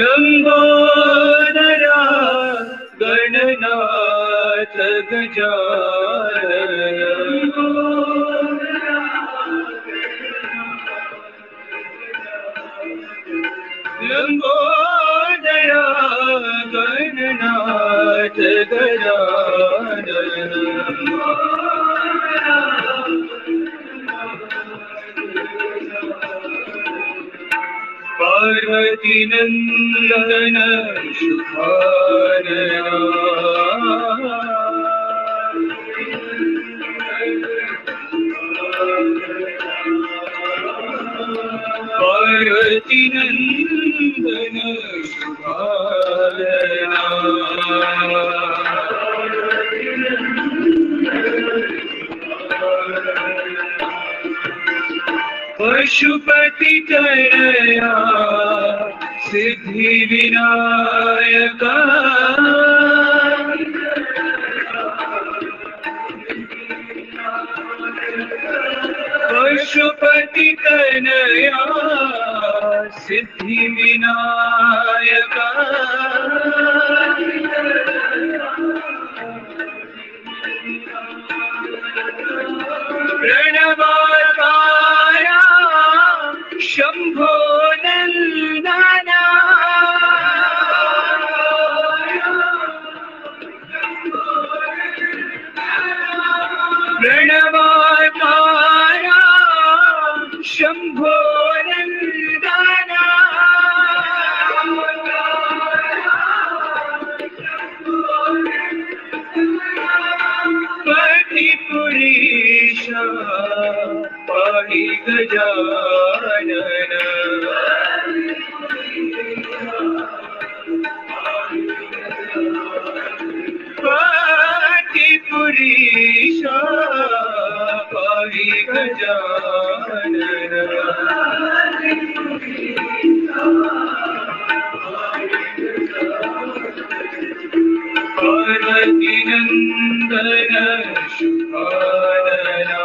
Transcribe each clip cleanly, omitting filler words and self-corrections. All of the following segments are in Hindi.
लंबोदरा गणनाथ गजानन लंबोदरा गणनाथ गजानन पार्वती नंदन शुभानना पार्वती नंदन शुभानना पशुपति तनया सिद्धि विनायक पशुपति तनया सिद्धि विनायक प्रणवाकारा शंभो नंदना प्रणवाकारा शंभो नंदना पतिपुरीश पाहि गजानन पतिपुरीश पाहि गजानन पार्वती नंदन शुभानना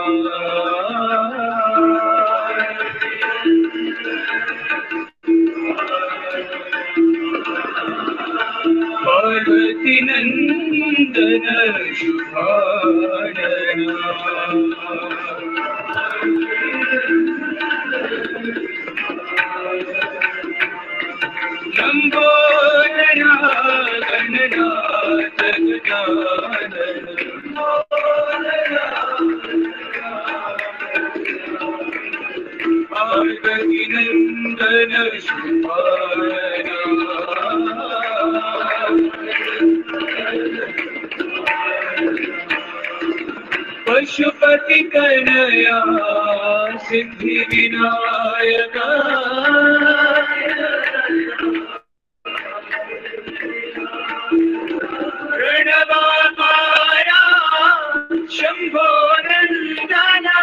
पार्वती नंदन शुभानना लंबोदरा गणनाथ गजानन पार्वती नंदन शुभानना पशुपति कन्हैया सिद्धि विनायक प्रणवाकारा शंभो नंदना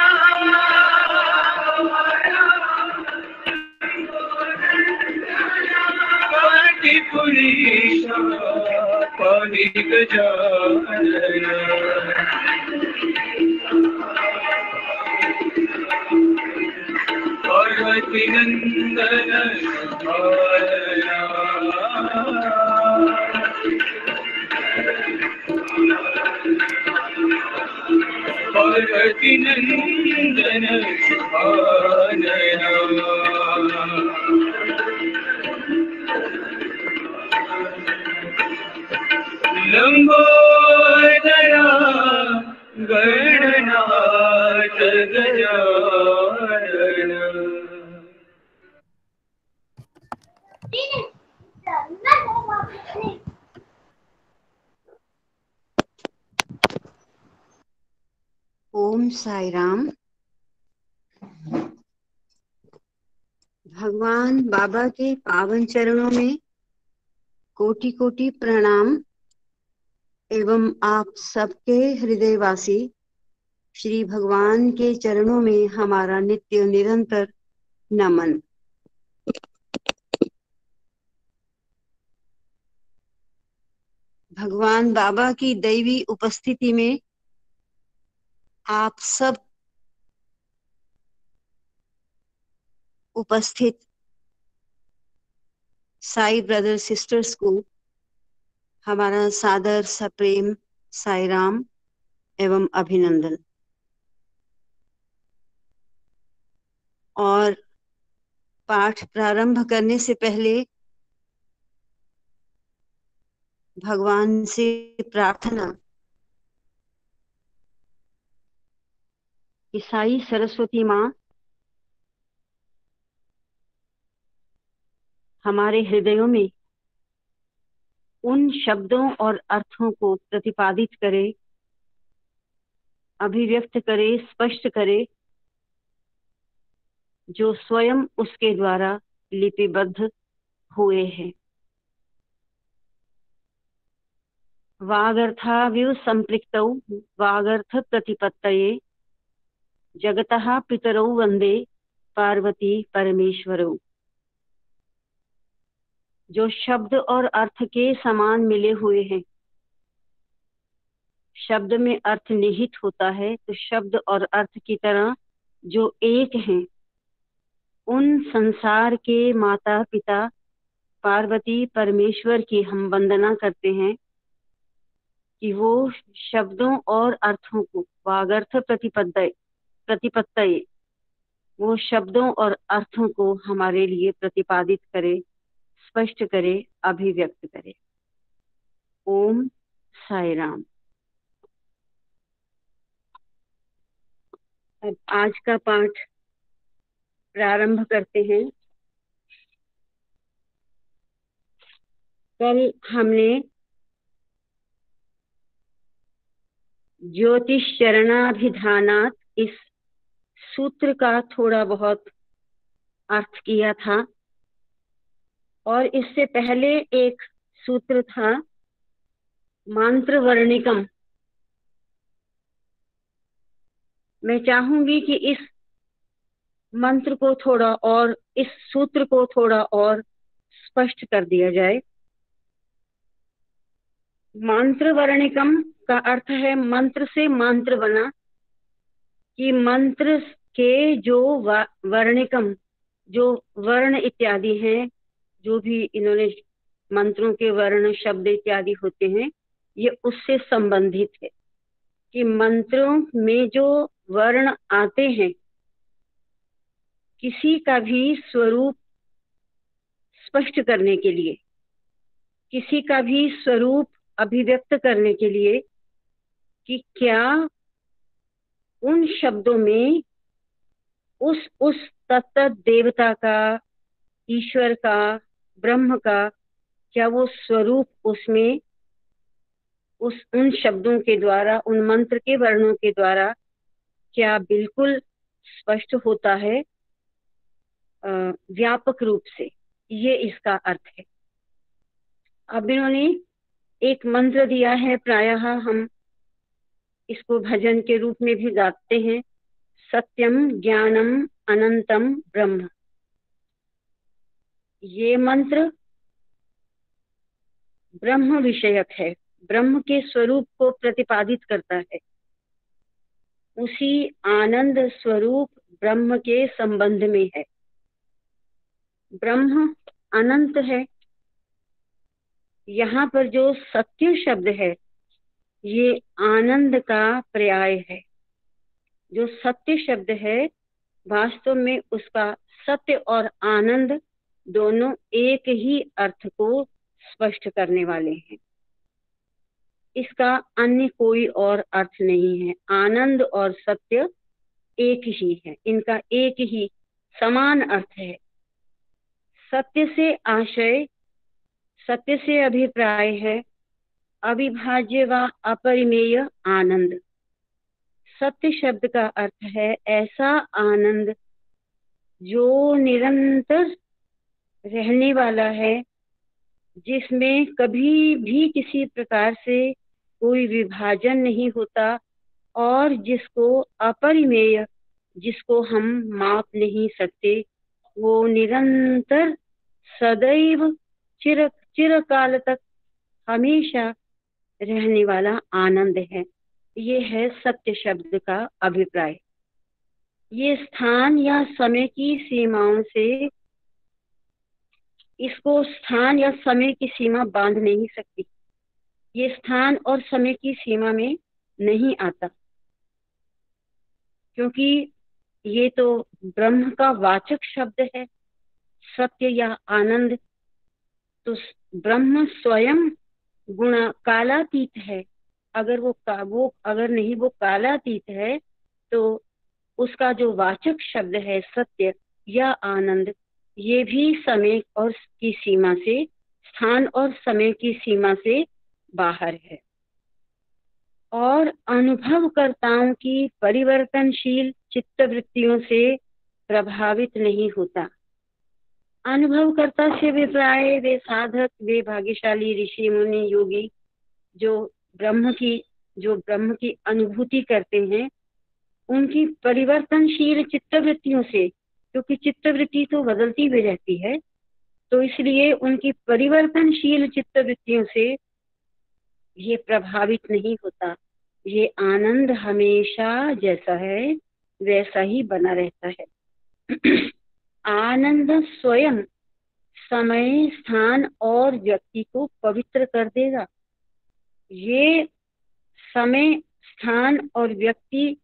पतिपुरीश पाहि गजानन पार्वती नंदन शुभानना पार्वती नंदन शुभानना लंबोदरा गणनाथ गजानन ओम साई राम। भगवान बाबा के पावन चरणों में कोटि कोटि प्रणाम एवं आप सबके हृदयवासी श्री भगवान के चरणों में हमारा नित्य निरंतर नमन। भगवान बाबा की दैवी उपस्थिति में आप सब उपस्थित साई ब्रदर सिस्टर्स को हमारा सादर सप्रेम साई राम एवं अभिनंदन। और पाठ प्रारंभ करने से पहले भगवान से प्रार्थना कि साई सरस्वती माँ हमारे हृदयों में उन शब्दों और अर्थों को प्रतिपादित करे, अभिव्यक्त करे, स्पष्ट करे जो स्वयं उसके द्वारा लिपिबद्ध हुए हैं। वागर्थाव्यु संपृक्तौ वागर्थ प्रतिपत्तये जगतः पितरौ वंदे पार्वती परमेश्वरौ। जो शब्द और अर्थ के समान मिले हुए हैं, शब्द में अर्थ निहित होता है, तो शब्द और अर्थ की तरह जो एक हैं, उन संसार के माता पिता पार्वती परमेश्वर की हम वंदना करते हैं कि वो शब्दों और अर्थों को वागर्थ प्रतिपत्तये वो शब्दों और अर्थों को हमारे लिए प्रतिपादित करे, स्पष्ट करे, अभिव्यक्त करे। ओम साई राम। अब आज का पाठ प्रारंभ करते हैं। कल हमने ज्योतिश्चरणाभिधानात् इस सूत्र का थोड़ा बहुत अर्थ किया था, और इससे पहले एक सूत्र था मंत्र वर्णिकम। मैं चाहूंगी कि इस मंत्र को थोड़ा और, इस सूत्र को थोड़ा और स्पष्ट कर दिया जाए। मंत्र वर्णिकम का अर्थ है मंत्र से मंत्र बना, कि मंत्र के जो वर्णिकम, जो वर्ण इत्यादि हैं, जो भी इन्होंने मंत्रों के वर्ण शब्द इत्यादि होते हैं, ये उससे संबंधित है कि मंत्रों में जो वर्ण आते हैं, किसी का भी स्वरूप स्पष्ट करने के लिए, किसी का भी स्वरूप अभिव्यक्त करने के लिए, कि क्या उन शब्दों में उस तत्त देवता का, ईश्वर का, ब्रह्म का, क्या वो स्वरूप उसमें उन शब्दों के द्वारा, उन मंत्र के वर्णों के द्वारा क्या बिल्कुल स्पष्ट होता है व्यापक रूप से। ये इसका अर्थ है। अब इन्होंने एक मंत्र दिया है, प्रायः हम इसको भजन के रूप में भी गाते हैं, सत्यम ज्ञानम अनंतम ब्रह्म। ये मंत्र ब्रह्म विषयक है, ब्रह्म के स्वरूप को प्रतिपादित करता है। उसी आनंद स्वरूप ब्रह्म के संबंध में है। ब्रह्म अनंत है। यहाँ पर जो सत्य शब्द है, ये आनंद का पर्याय है। जो सत्य शब्द है, वास्तव में उसका सत्य और आनंद दोनों एक ही अर्थ को स्पष्ट करने वाले हैं। इसका अन्य कोई और अर्थ नहीं है। आनंद और सत्य एक ही है, इनका एक ही समान अर्थ है। सत्य से आशय, सत्य से अभिप्राय है अविभाज्य व अपरिमेय आनंद। सत्य शब्द का अर्थ है ऐसा आनंद जो निरंतर रहने वाला है, जिसमें कभी भी किसी प्रकार से कोई विभाजन नहीं होता, और जिसको अपरिमेय, जिसको हम माप नहीं सकते, वो निरंतर सदैव चिरकाल तक हमेशा रहने वाला आनंद है। ये है सत्य शब्द का अभिप्राय। ये स्थान या समय की सीमाओं से इसको स्थान या समय की सीमा बांध नहीं सकती। ये स्थान और समय की सीमा में नहीं आता, क्योंकि ये तो ब्रह्म का वाचक शब्द है, सत्य या आनंद। तो ब्रह्म स्वयं गुण कालातीत है। अगर वो अगर नहीं वो कालातीत है, तो उसका जो वाचक शब्द है सत्य या आनंद, ये भी समय और की सीमा से, स्थान और समय की सीमा से बाहर है और अनुभवकर्ताओं की परिवर्तनशील चित्तवृत्तियों से प्रभावित नहीं होता। अनुभवकर्ता से विप्राय वे साधक, वे भाग्यशाली ऋषि मुनि योगी जो ब्रह्म की अनुभूति करते हैं, उनकी परिवर्तनशील चित्तवृत्तियों से, क्योंकि चित्तवृत्ति तो बदलती भी रहती है, तो इसलिए उनकी परिवर्तनशील चित्तवृत्तियों से ये प्रभावित नहीं होता। ये आनंद हमेशा जैसा है वैसा ही बना रहता है। आनंद स्वयं समय, स्थान और व्यक्ति को पवित्र कर देगा। ये समय, स्थान और व्यक्ति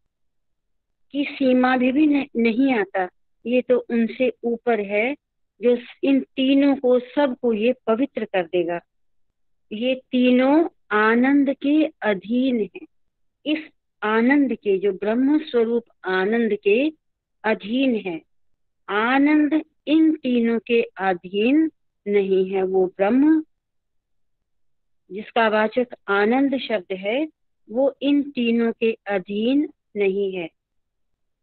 की सीमा भी नहीं आता। ये तो उनसे ऊपर है, जो इन तीनों को, सबको ये पवित्र कर देगा। ये तीनों आनंद के अधीन है। इस आनंद के, जो ब्रह्म स्वरूप आनंद के अधीन है। आनंद इन तीनों के अधीन नहीं है। वो ब्रह्म जिसका वाचक आनंद शब्द है, वो इन तीनों के अधीन नहीं है।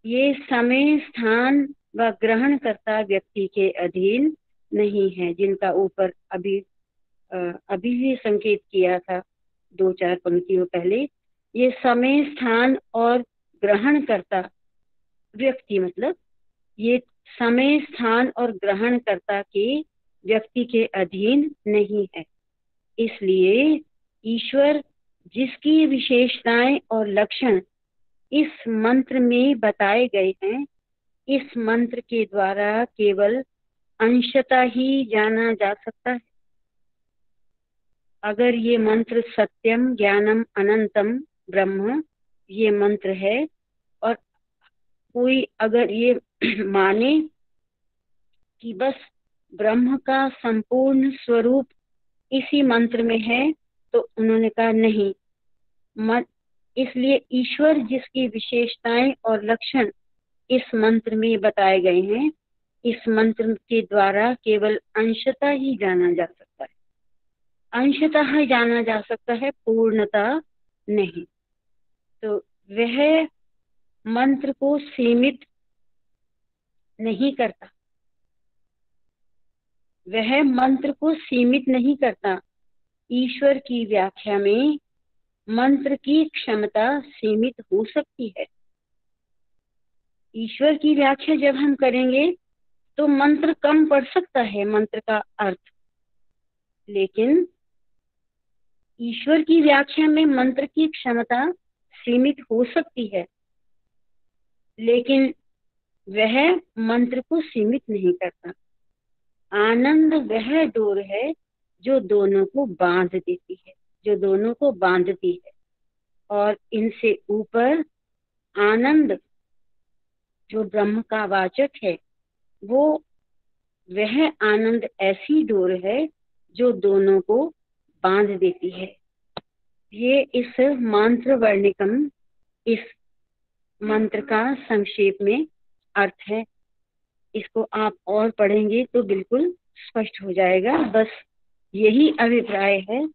ये समय, स्थान व ग्रहणकर्ता व्यक्ति के अधीन नहीं है, जिनका ऊपर अभी भी संकेत किया था 2-4 पंक्तियों पहले। ये समय, स्थान और ग्रहणकर्ता व्यक्ति, मतलब ये समय, स्थान और ग्रहणकर्ता के व्यक्ति के अधीन नहीं है। इसलिए ईश्वर जिसकी विशेषताएं और लक्षण इस मंत्र में बताए गए हैं, इस मंत्र के द्वारा केवल अंशतः ही जाना जा सकता है। अगर ये मंत्र सत्यम ज्ञानम अनंतम ब्रह्म ये मंत्र है, और कोई अगर ये माने कि बस ब्रह्म का संपूर्ण स्वरूप इसी मंत्र में है, तो उन्होंने कहा नहीं, इसलिए ईश्वर जिसकी विशेषताएं और लक्षण इस मंत्र में बताए गए हैं, इस मंत्र के द्वारा केवल अंशतः ही जाना जा सकता है। अंशतः ही जाना जा सकता है, पूर्णतः नहीं। तो वह मंत्र को सीमित नहीं करता, वह मंत्र को सीमित नहीं करता। ईश्वर की व्याख्या में मंत्र की क्षमता सीमित हो सकती है। ईश्वर की व्याख्या जब हम करेंगे तो मंत्र कम पड़ सकता है, मंत्र का अर्थ, लेकिन ईश्वर की व्याख्या में मंत्र की क्षमता सीमित हो सकती है, लेकिन वह मंत्र को सीमित नहीं करता। आनंद वह डोर है जो दोनों को बांध देती है, जो दोनों को बांधती है। और इनसे ऊपर आनंद जो ब्रह्म का वाचक है, वो वह आनंद ऐसी डोर है जो दोनों को बांध देती है। ये इस मंत्र वर्णिकम, इस मंत्र का संक्षेप में अर्थ है। इसको आप और पढ़ेंगे तो बिल्कुल स्पष्ट हो जाएगा। बस यही अभिप्राय है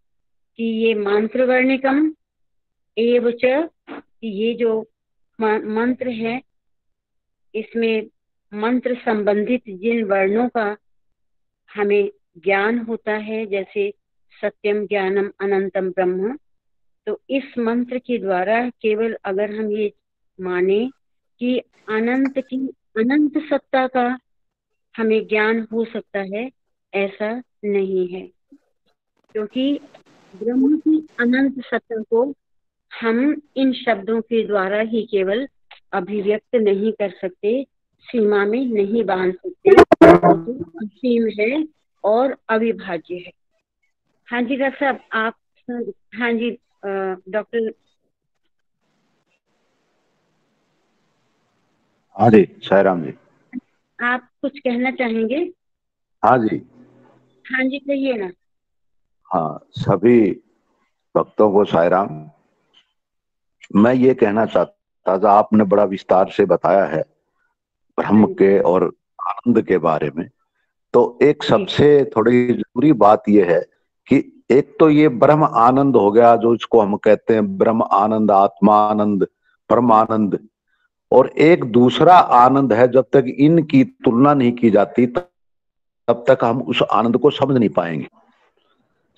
कि ये मंत्र वर्णिकम एवच, ये जो मंत्र है, इसमें मंत्र संबंधित जिन वर्णों का हमें ज्ञान होता है, जैसे सत्यम ज्ञानम अनंतम ब्रह्म, तो इस मंत्र के द्वारा केवल अगर हम ये माने कि अनंत सत्ता का हमें ज्ञान हो सकता है, ऐसा नहीं है, क्योंकि ब्रह्म की अनंत सत्ता को हम इन शब्दों के द्वारा ही केवल अभिव्यक्त नहीं कर सकते, सीमा में नहीं बांध सकते। तो असीम है, और अविभाज्य है। हाँ जी डॉक्टर साहब आप। हाँ जी डॉक्टर। हाँ जी साईं जी। आप कुछ कहना चाहेंगे? हाँ जी। हाँ जी कहिए ना। हाँ, सभी भक्तों को साईं राम। मैं ये कहना चाहता था, आपने बड़ा विस्तार से बताया है ब्रह्म के और आनंद के बारे में। तो एक सबसे थोड़ी जरूरी बात यह है कि एक तो ये ब्रह्म आनंद हो गया, जो इसको हम कहते हैं ब्रह्म आनंद, आत्मानंद, परमानंद। और एक दूसरा आनंद है, जब तक इनकी तुलना नहीं की जाती तब तक हम उस आनंद को समझ नहीं पाएंगे।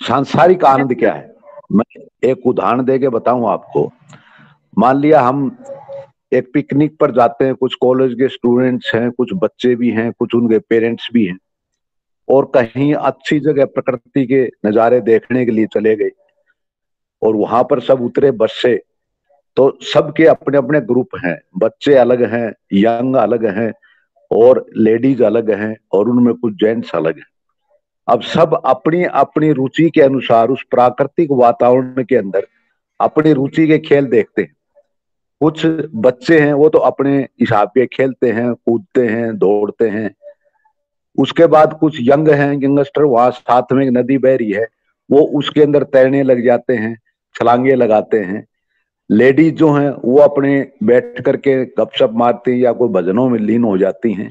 सांसारिक आनंद क्या है, मैं एक उदाहरण देके बताऊं आपको। मान लिया हम एक पिकनिक पर जाते हैं, कुछ कॉलेज के स्टूडेंट्स हैं, कुछ बच्चे भी हैं, कुछ उनके पेरेंट्स भी हैं, और कहीं अच्छी जगह प्रकृति के नजारे देखने के लिए चले गए, और वहां पर सब उतरे बस से। तो सबके अपने अपने ग्रुप हैं, बच्चे अलग हैं, यंग अलग हैं, और लेडीज अलग हैं, और उनमें कुछ जेंट्स अलग हैं। अब सब अपनी अपनी रुचि के अनुसार उस प्राकृतिक वातावरण के अंदर अपनी रुचि के खेल देखते हैं। कुछ बच्चे हैं वो तो अपने हिसाब के खेलते हैं, कूदते हैं, दौड़ते हैं। उसके बाद कुछ यंग हैं, यंगस्टर, वहां साथ में एक नदी बह रही है, वो उसके अंदर तैरने लग जाते हैं, छलांगे लगाते हैं। लेडीज जो हैं वो अपने बैठ करके गपशप मारती हैं या कोई भजनों में लीन हो जाती हैं।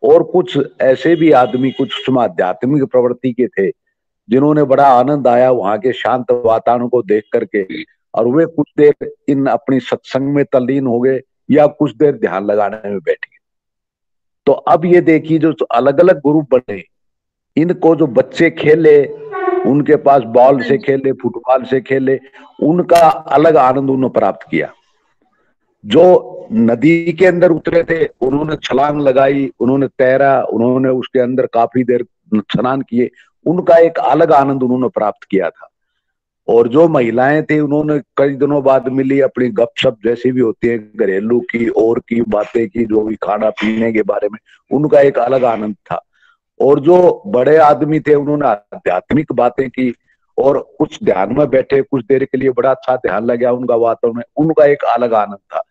और कुछ ऐसे भी आदमी, कुछ उसमें आध्यात्मिक प्रवृत्ति के थे, जिन्होंने बड़ा आनंद आया वहां के शांत वातावरण को देख करके, और वे कुछ देर इन अपनी सत्संग में तल्लीन हो गए या कुछ देर ध्यान लगाने में बैठ गए। तो अब ये देखिए, जो अलग अलग ग्रुप बने, इनको जो बच्चे खेले, उनके पास बॉल से खेले, फुटबॉल से खेले, उनका अलग आनंद उन्होंने प्राप्त किया। जो नदी के अंदर उतरे थे, उन्होंने छलांग लगाई, उन्होंने तैरा, उन्होंने उसके अंदर काफी देर स्नान किए, उनका एक अलग आनंद उन्होंने प्राप्त किया था। और जो महिलाएं थी, उन्होंने कई दिनों बाद मिली, अपनी गपशप जैसी भी होती है घरेलू की और की बातें की, जो भी खाना पीने के बारे में, उनका एक अलग आनंद था। और जो बड़े आदमी थे, उन्होंने आध्यात्मिक बातें की, और कुछ ध्यान में बैठे कुछ देर के लिए, बड़ा अच्छा ध्यान लग गया उनका वातावरण में, उनका एक अलग आनंद था।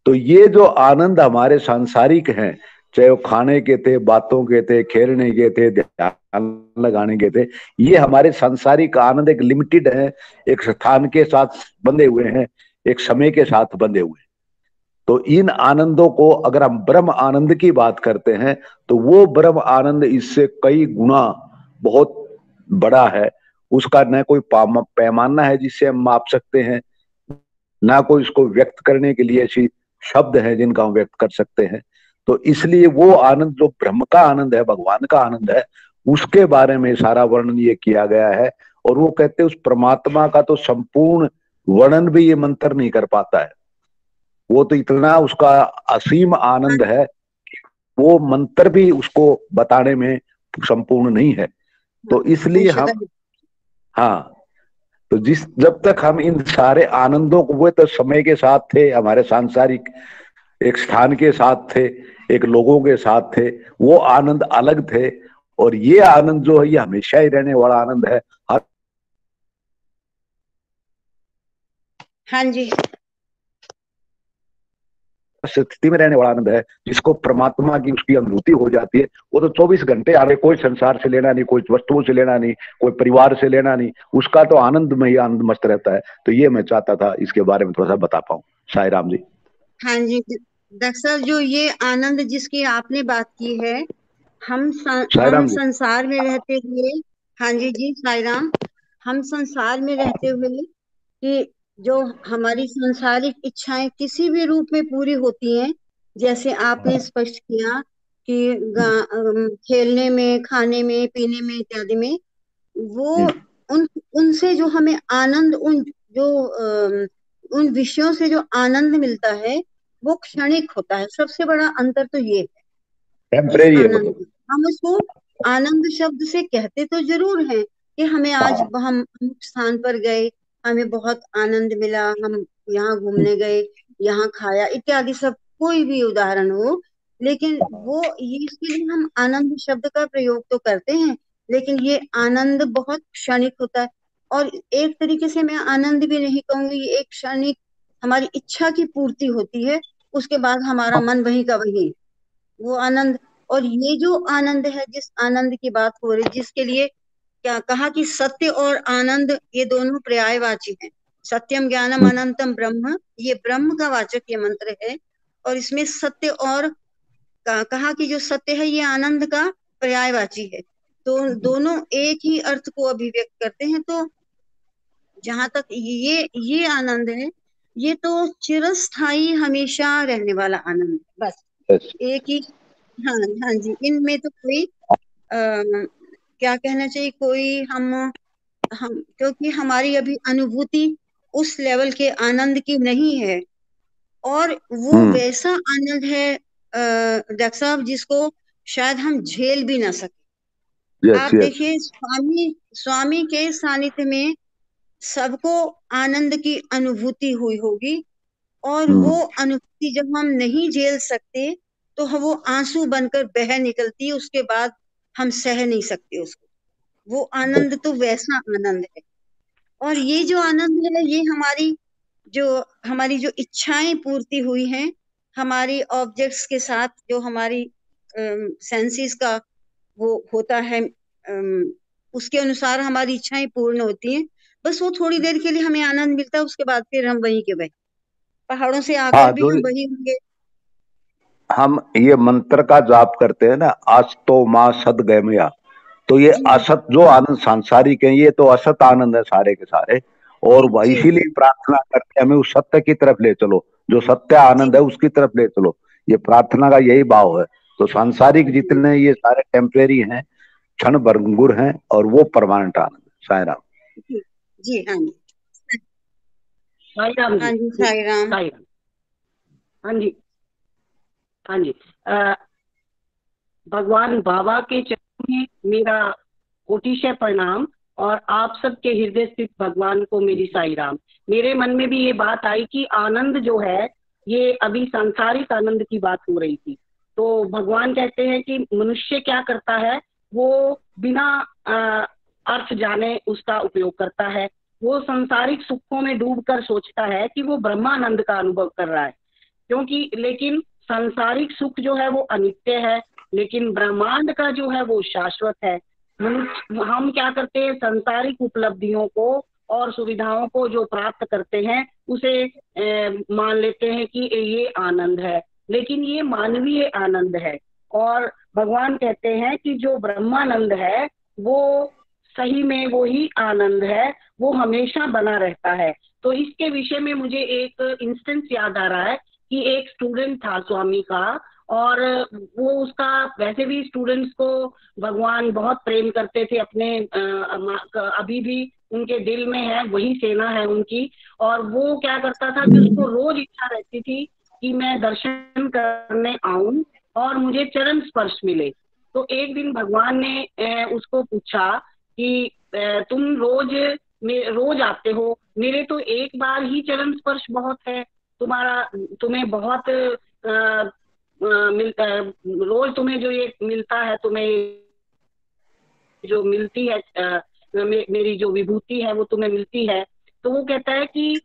तो ये जो आनंद हमारे सांसारिक हैं, चाहे वो खाने के थे, बातों के थे, खेलने के थे, ध्यान लगाने के थे, ये हमारे सांसारिक आनंद एक लिमिटेड है, एक स्थान के साथ बंधे हुए हैं, एक समय के साथ बंधे हुए हैं। तो इन आनंदों को अगर हम ब्रह्म आनंद की बात करते हैं, तो वो ब्रह्म आनंद इससे कई गुना बहुत बड़ा है। उसका न कोई पैमाना है जिससे हम माप सकते हैं, ना कोई इसको व्यक्त करने के लिए ऐसी शब्द है जिनका हम व्यक्त कर सकते हैं। तो इसलिए वो आनंद जो ब्रह्म का आनंद है, भगवान का आनंद है, उसके बारे में सारा वर्णन ये किया गया है। और वो कहते हैं उस परमात्मा का तो संपूर्ण वर्णन भी ये मंत्र नहीं कर पाता है। वो तो इतना उसका असीम आनंद है, वो मंत्र भी उसको बताने में संपूर्ण नहीं है। तो इसलिए हम, हाँ, तो जब तक हम इन सारे आनंदों को, वो तो समय के साथ थे, हमारे सांसारिक एक स्थान के साथ थे, एक लोगों के साथ थे, वो आनंद अलग थे। और ये आनंद जो है, ये हमेशा ही रहने वाला आनंद है, हर हाँ जी स्थिति में रहने वाला आनंद है, जिसको परमात्मा की उसकी अनुभूति हो जाती है। वो तो 24 घंटे आ रहे, कोई संसार से लेना नहीं, कोई वस्तुओं से लेना नहीं, कोई परिवार से लेना नहीं, उसका तो आनंद में ही आनंद मस्त रहता है। तो ये मैं चाहता था इसके बारे में थोड़ा सा बता पाऊं। साईं राम जी। हाँ जी डॉक्टर साहब, जो ये आनंद जिसकी आपने बात की है, साईं हम राम जी। संसार में रहते हुए, हाँ जी जी साईं राम, हम संसार में रहते हुए कि जो हमारी सांसारिक इच्छाएं किसी भी रूप में पूरी होती हैं, जैसे आपने स्पष्ट किया कि खेलने में, खाने में, पीने में इत्यादि में, वो उन उनसे जो हमें आनंद, उन विषयों से जो आनंद मिलता है वो क्षणिक होता है। सबसे बड़ा अंतर तो ये है इस टेम्परेरी है आनंद मतलब। में। हम उसको आनंद शब्द से कहते तो जरूर हैं कि हमें आज हाँ। हम अमुक स्थान पर गए, हमें बहुत आनंद मिला, हम यहाँ घूमने गए, यहाँ खाया इत्यादि, सब कोई भी उदाहरण हो, लेकिन वो ये इसके लिए हम आनंद शब्द का प्रयोग तो करते हैं, लेकिन ये आनंद बहुत क्षणिक होता है। और एक तरीके से मैं आनंद भी नहीं कहूंगी, ये एक क्षणिक हमारी इच्छा की पूर्ति होती है, उसके बाद हमारा मन वहीं का वहीं, वो आनंद। और ये जो आनंद है, जिस आनंद की बात हो रही, जिसके लिए क्या कहा कि सत्य और आनंद ये दोनों पर्यायवाची हैं। सत्यम ज्ञानम अनंतम ब्रह्म, ये ब्रह्म का वाचक ये मंत्र है। और इसमें सत्य और कहा कि जो सत्य है ये आनंद का पर्यायवाची है, तो दोनों एक ही अर्थ को अभिव्यक्त करते हैं। तो जहां तक ये आनंद है, ये तो चिरस्थायी हमेशा रहने वाला आनंद है, बस एक ही। हाँ हाँ जी, इनमें तो कोई क्या कहना चाहिए, कोई हम क्योंकि हमारी अभी अनुभूति उस लेवल के आनंद की नहीं है, और वो वैसा आनंद है डॉक्टर साहब जिसको शायद हम झेल भी ना सके। आप देखिए, स्वामी के सानिध्य में सबको आनंद की अनुभूति हुई होगी, और वो अनुभूति जब हम नहीं झेल सकते तो वो आंसू बनकर बह निकलती है, उसके बाद हम सह नहीं सकते उसको। वो आनंद तो वैसा आनंद है। और ये जो आनंद है, ये हमारी जो इच्छाएं पूर्ति हुई हैं, हमारी ऑब्जेक्ट्स के साथ जो हमारी सेंसेस का वो होता है, उसके अनुसार हमारी इच्छाएं पूर्ण होती हैं। बस वो थोड़ी देर के लिए हमें आनंद मिलता है, उसके बाद फिर हम वहीं के वहीं, पहाड़ों से आकर भी हम वही होंगे। हम ये मंत्र का जाप करते हैं ना, अस्तो माँ सद गमया, तो ये असत जो आनंद सांसारिक है, ये तो असत आनंद है सारे के सारे। और इसीलिए प्रार्थना करते हैं हमें उस सत्य की तरफ ले चलो, जो सत्य आनंद है उसकी तरफ ले चलो। ये प्रार्थना का यही भाव है। तो सांसारिक जितने ये सारे टेम्परेरी हैं, क्षण भंगुर हैं, और वो परमानेंट आनंद है। साईं राम जी। हाँ जी, साईं राम हाँ जी, साईं राम। हाँ जी, हाँ जी। भगवान बाबा के चरणों में मेरा कोटिशय प्रणाम, और आप सबके हृदय स्थित भगवान को मेरी साईं राम। मेरे मन में भी ये बात आई कि आनंद जो है, ये अभी सांसारिक आनंद की बात हो रही थी। तो भगवान कहते हैं कि मनुष्य क्या करता है, वो बिना अर्थ जाने उसका उपयोग करता है। वो सांसारिक सुखों में डूबकर सोचता है कि वो ब्रह्मानंद का अनुभव कर रहा है, क्योंकि लेकिन सांसारिक सुख जो है वो अनित्य है, लेकिन ब्रह्मांड का जो है वो शाश्वत है। हम क्या करते हैं, सांसारिक उपलब्धियों को और सुविधाओं को जो प्राप्त करते हैं उसे मान लेते हैं कि ये आनंद है, लेकिन ये मानवीय आनंद है। और भगवान कहते हैं कि जो ब्रह्मानंद है वो सही में वो ही आनंद है, वो हमेशा बना रहता है। तो इसके विषय में मुझे एक इंस्टेंस याद आ रहा है कि एक स्टूडेंट था स्वामी का, और वो उसका वैसे भी स्टूडेंट्स को भगवान बहुत प्रेम करते थे अपने, अभी भी उनके दिल में है, वही सेना है उनकी। और वो क्या करता था कि उसको रोज इच्छा रहती थी कि मैं दर्शन करने आऊं और मुझे चरण स्पर्श मिले। तो एक दिन भगवान ने उसको पूछा कि तुम रोज आते हो, मेरे तो एक बार ही चरण स्पर्श बहुत है, तुम्हें बहुत रोज तुम्हें जो ये मिलता है, तुम्हें जो मिलती है, मेरी जो विभूति है वो तुम्हें मिलती है। तो वो कहता है कि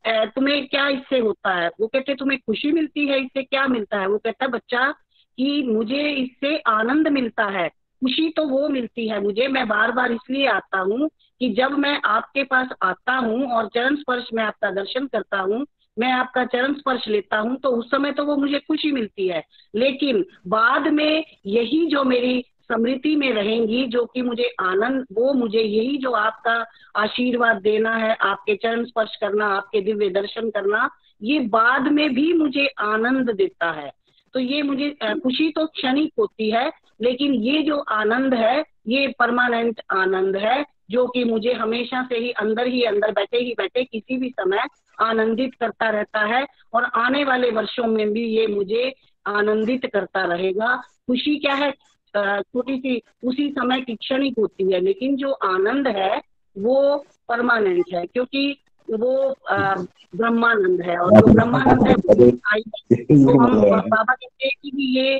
तुम्हें क्या इससे होता है? वो कहते तुम्हें खुशी मिलती है, इससे क्या मिलता है? वो कहता है बच्चा कि मुझे इससे आनंद मिलता है, खुशी तो वो मिलती है मुझे। मैं बार बार इसलिए आता हूँ कि जब मैं आपके पास आता हूँ और चरण स्पर्श में आपका दर्शन करता हूँ, मैं आपका चरण स्पर्श लेता हूँ, तो उस समय तो वो मुझे खुशी मिलती है, लेकिन बाद में यही जो मेरी स्मृति में रहेंगी, जो कि मुझे आनंद, वो मुझे यही जो आपका आशीर्वाद देना है, आपके चरण स्पर्श करना, आपके दिव्य दर्शन करना, ये बाद में भी मुझे आनंद देता है। तो ये मुझे खुशी तो क्षणिक होती है, लेकिन ये जो आनंद है ये परमानेंट आनंद है, जो कि मुझे हमेशा से ही अंदर बैठे किसी भी समय आनंदित करता रहता है, और आने वाले वर्षों में भी ये मुझे आनंदित करता रहेगा। खुशी क्या है, छोटी सी उसी समय की क्षणिक होती है, लेकिन जो आनंद है वो परमानेंट है, क्योंकि वो ब्रह्मानंद है, और जो ब्रह्मानंद है वो तो हम बाबा कहते हैं कि ये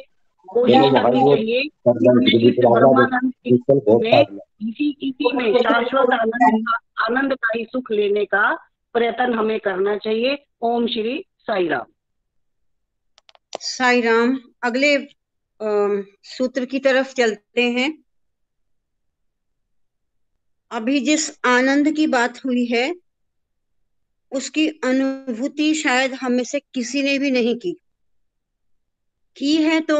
कोशिश करनी चाहिए कि हमें इस ब्रह्मानंद की में इसी में शाश्वत आनंद का ही सुख लेने का प्रयत्न हमें करना चाहिए। ओम श्री साई राम। साई राम। अगले सूत्र की तरफ चलते हैं। अभी जिस आनंद की बात हुई है उसकी अनुभूति शायद हम में से किसी ने भी नहीं की है तो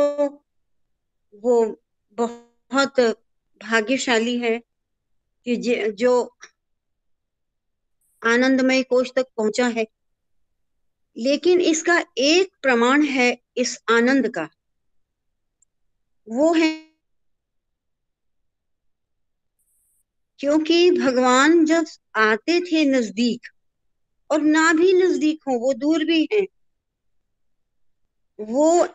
वो बहुत भाग्यशाली है कि जो आनंदमय कोश तक पहुंचा है। लेकिन इसका एक प्रमाण है इस आनंद का, वो है क्योंकि भगवान जब आते थे नजदीक, और ना भी नजदीक हो, वो दूर भी हैं, वो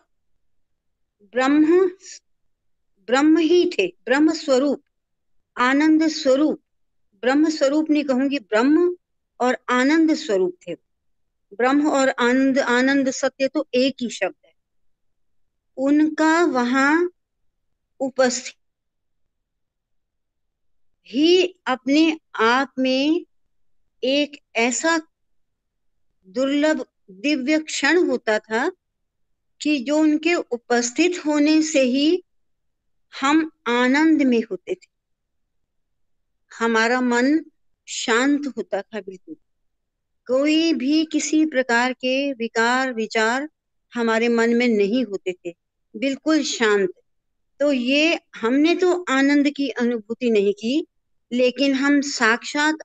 ब्रह्म ही थे, ब्रह्म स्वरूप, आनंद स्वरूप। ब्रह्म स्वरूप नहीं कहूंगी, ब्रह्म और आनंद स्वरूप थे। ब्रह्म और आनंद, आनंद सत्य तो एक ही शब्द है। उनका वहां उपस्थित ही अपने आप में एक ऐसा दुर्लभ दिव्य क्षण होता था कि जो उनके उपस्थित होने से ही हम आनंद में होते थे। हमारा मन शांत होता था, बिल्कुल कोई भी किसी प्रकार के विकार विचार हमारे मन में नहीं होते थे, बिल्कुल शांत। तो ये हमने तो आनंद की अनुभूति नहीं की, लेकिन हम साक्षात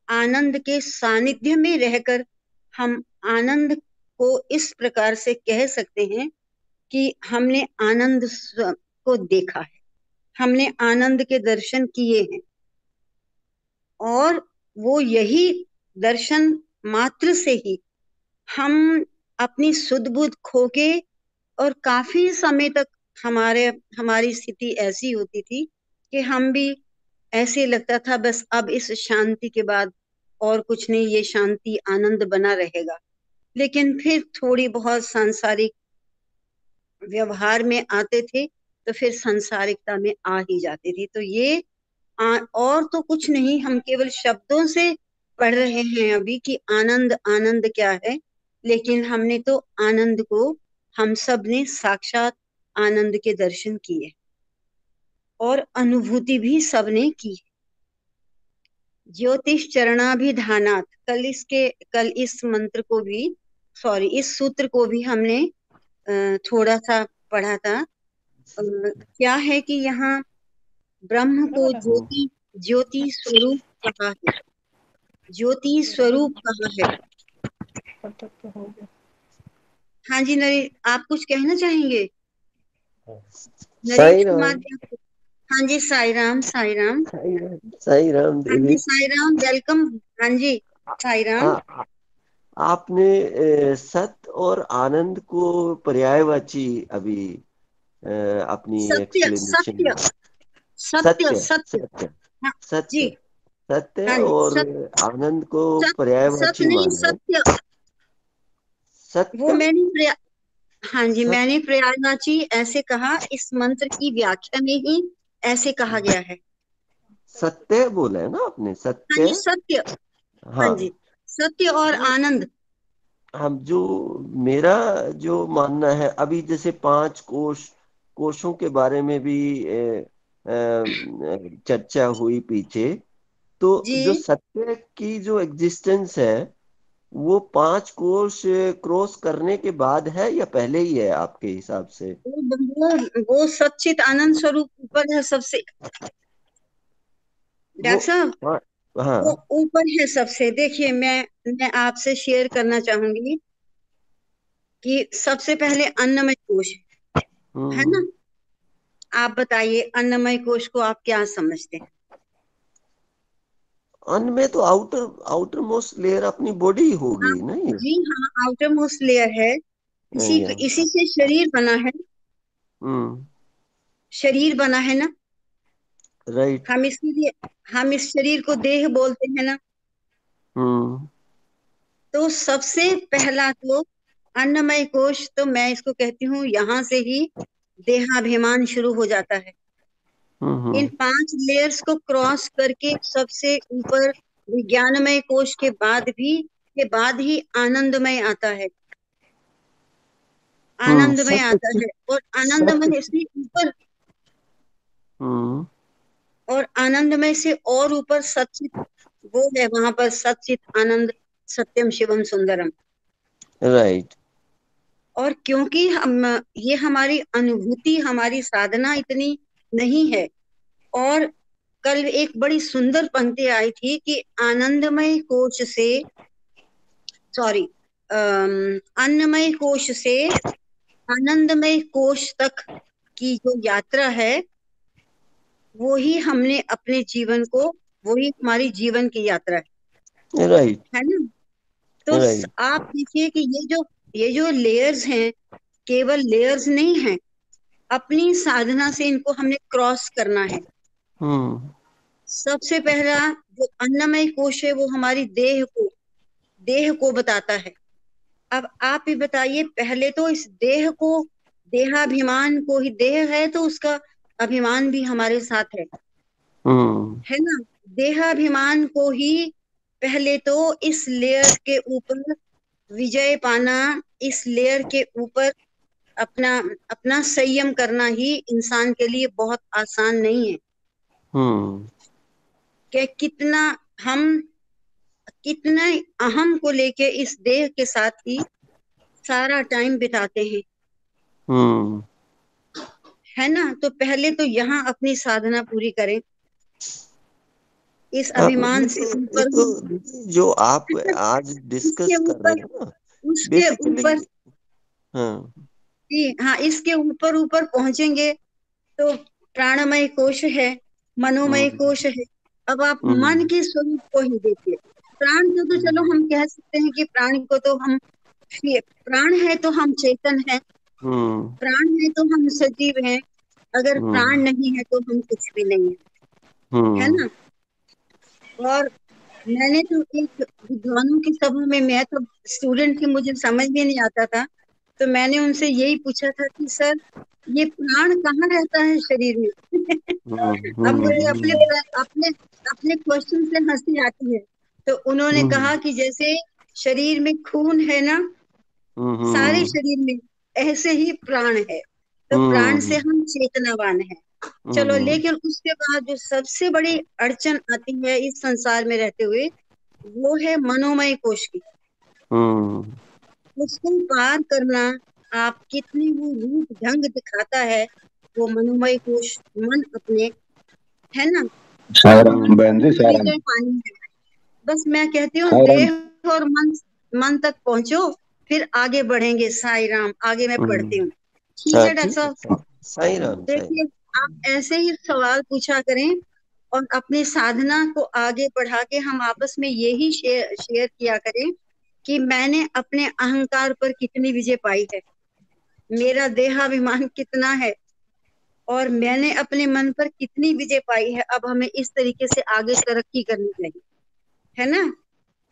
आनंद के सानिध्य में रहकर हम आनंद को इस प्रकार से कह सकते हैं कि हमने आनंद को देखा है, हमने आनंद के दर्शन किए हैं। और वो यही दर्शन मात्र से ही हम अपनी सुध बुध खो के, और काफी समय तक हमारी स्थिति ऐसी होती थी कि हम भी ऐसे लगता था बस अब इस शांति के बाद और कुछ नहीं, ये शांति आनंद बना रहेगा। लेकिन फिर थोड़ी बहुत सांसारिक व्यवहार में आते थे तो फिर सांसारिकता में आ ही जाते थे। तो ये और तो कुछ नहीं, हम केवल शब्दों से पढ़ रहे हैं अभी कि आनंद आनंद क्या है, लेकिन हमने तो आनंद को, हम सब ने साक्षात आनंद के दर्शन किए और अनुभूति भी सबने की। ज्योतिष चरणाभिधानात्, कल इस मंत्र को भी, इस सूत्र को भी हमने थोड़ा सा पढ़ा था। क्या है कि यहाँ ब्रह्म को ज्योति स्वरूप कहा है, ज्योति स्वरूप कहा है। हाँ जी नरेश, आप कुछ कहना चाहेंगे? नरेश कुमार जी, हाँ जी, साई राम साई राम। साई राम हाँ देवी। जी साई राम, वेलकम। हाँ जी साई राम। आपने सत्य और आनंद को पर्यायवाची अभी अपनी सत्य एक्सप्लेनेशन सत्य सत्य सत्य, हाँ जी, सत्य सत्य हाँ जी, और सत्य आनंद को सत्य पर्यायवाची नहीं, माना है। सत्य। वो सत्य, मैंने हाँ जी, सत्य। मैंने पर्यायवाची ऐसे कहा, इस मंत्र की व्याख्या में ही ऐसे कहा गया है। सत्य बोला है ना आपने, हाँ सत्य। जी, सत्य। हाँ हाँ, जी, सत्य और तो आनंद। हम जो मेरा जो मानना है, अभी जैसे 5 कोशों के बारे में भी चर्चा हुई पीछे, तो जी, जो सत्य की जो एग्जिस्टेंस है वो 5 कोश क्रॉस करने के बाद है या पहले ही है आपके हिसाब से? वो सच्चित आनंद स्वरूप ऊपर है सबसे, वो डॉक्टर साहब। हाँ, वो हाँ। ऊपर है सबसे। देखिए, मैं आपसे शेयर करना चाहूंगी कि सबसे पहले अन्नमय कोश है ना। आप बताइए, अन्नमय कोश को आप क्या समझते हैं? अन्न में तो आउटर मोस्ट लेयर अपनी बॉडी होगी हाँ, नहीं? जी हाँ, आउटर मोस्ट लेयर है। या इसी से शरीर बना है, हम्म, शरीर बना है ना। राइट। हम इस शरीर को देह बोलते हैं ना। हम्म, तो सबसे पहला तो अन्नमय कोश, तो मैं इसको कहती हूँ यहाँ से ही देहाभिमान शुरू हो जाता है। इन 5 लेयर्स को क्रॉस करके सबसे ऊपर विज्ञानमय कोश के बाद ही आनंदमय आता है। आनंदमय आता है और आनंदमय से ऊपर और आनंदमय से और ऊपर सच्चित, वो है वहां पर सच्चित आनंद सत्यम शिवम सुंदरम। राइट। और क्योंकि हम ये हमारी अनुभूति, हमारी साधना इतनी नहीं है, और कल एक बड़ी सुंदर पंक्ति आई थी कि आनंदमय कोश से सॉरी अन्नमय कोश से आनंदमय कोश तक की जो यात्रा है, वो ही हमने अपने जीवन को, वो ही हमारी जीवन की यात्रा राइट है ना। तो राइट। आप देखिए कि ये जो लेयर्स हैं, केवल लेयर्स नहीं हैं, अपनी साधना से इनको हमने क्रॉस करना है। सबसे पहला जो अन्नमय कोश है वो हमारी देह को बताता है। अब आप ही बताइए, पहले तो इस देह को, देहाभिमान को ही, देह है तो उसका अभिमान भी हमारे साथ है ना। देहाभिमान को ही पहले तो इस लेयर के ऊपर विजय पाना, इस लेयर के ऊपर अपना अपना संयम करना ही इंसान के लिए बहुत आसान नहीं है। कि कितना अहम को लेके इस देह के साथ ही सारा टाइम बिताते हैं, है ना। तो पहले तो यहाँ अपनी साधना पूरी करें, इस अभिमान से ये ऊपर तो जो आप आज डिस्कस कर रहे हैं ना, उसके बेसिकली ऊपर हाँ, इसके ऊपर ऊपर पहुंचेंगे तो प्राणमय कोश है, मनोमय कोश है। अब आप मन के स्वरूप को ही देखिए। प्राण को तो चलो हम कह सकते हैं कि प्राण को तो हम, प्राण है तो हम चेतन है, प्राण है तो हम सजीव हैं, अगर प्राण नहीं है तो हम कुछ भी नहीं है ना। और मैंने तो एक विद्वानों की सभा में, मैं तो स्टूडेंट थी, मुझे समझ में नहीं आता था, तो मैंने उनसे यही पूछा था कि सर ये प्राण कहाँ रहता है शरीर में। अब मुझे अपने अपने अपने क्वेश्चन से हंसी आती है। तो उन्होंने कहा कि जैसे शरीर में खून है ना, सारे शरीर में, ऐसे ही प्राण है, तो प्राण से हम चेतनावान है। चलो, लेकिन उसके बाद जो सबसे बड़ी अड़चन आती है इस संसार में रहते हुए, वो है मनोमय कोश की। उसको पार करना, आप कितनी वो रूप ढंग दिखाता है वो मनोमय कोश, मन अपने, है ना। सायराम बहन जी, सायराम। पानी है। बस मैं कहती हूँ देह और मन तक पहुंचो, फिर आगे बढ़ेंगे। साई राम, आगे मैं पढ़ती हूँ। ठीक है डॉक्टर साहब। साई राम। देखिए, आप ऐसे ही सवाल पूछा करें और अपनी साधना को आगे बढ़ा के हम आपस में यही शेयर किया करें कि मैंने अपने अहंकार पर कितनी विजय पाई है, मेरा देहाभिमान कितना है, और मैंने अपने मन पर कितनी विजय पाई है। अब हमें इस तरीके से आगे तरक्की करनी चाहिए, है ना।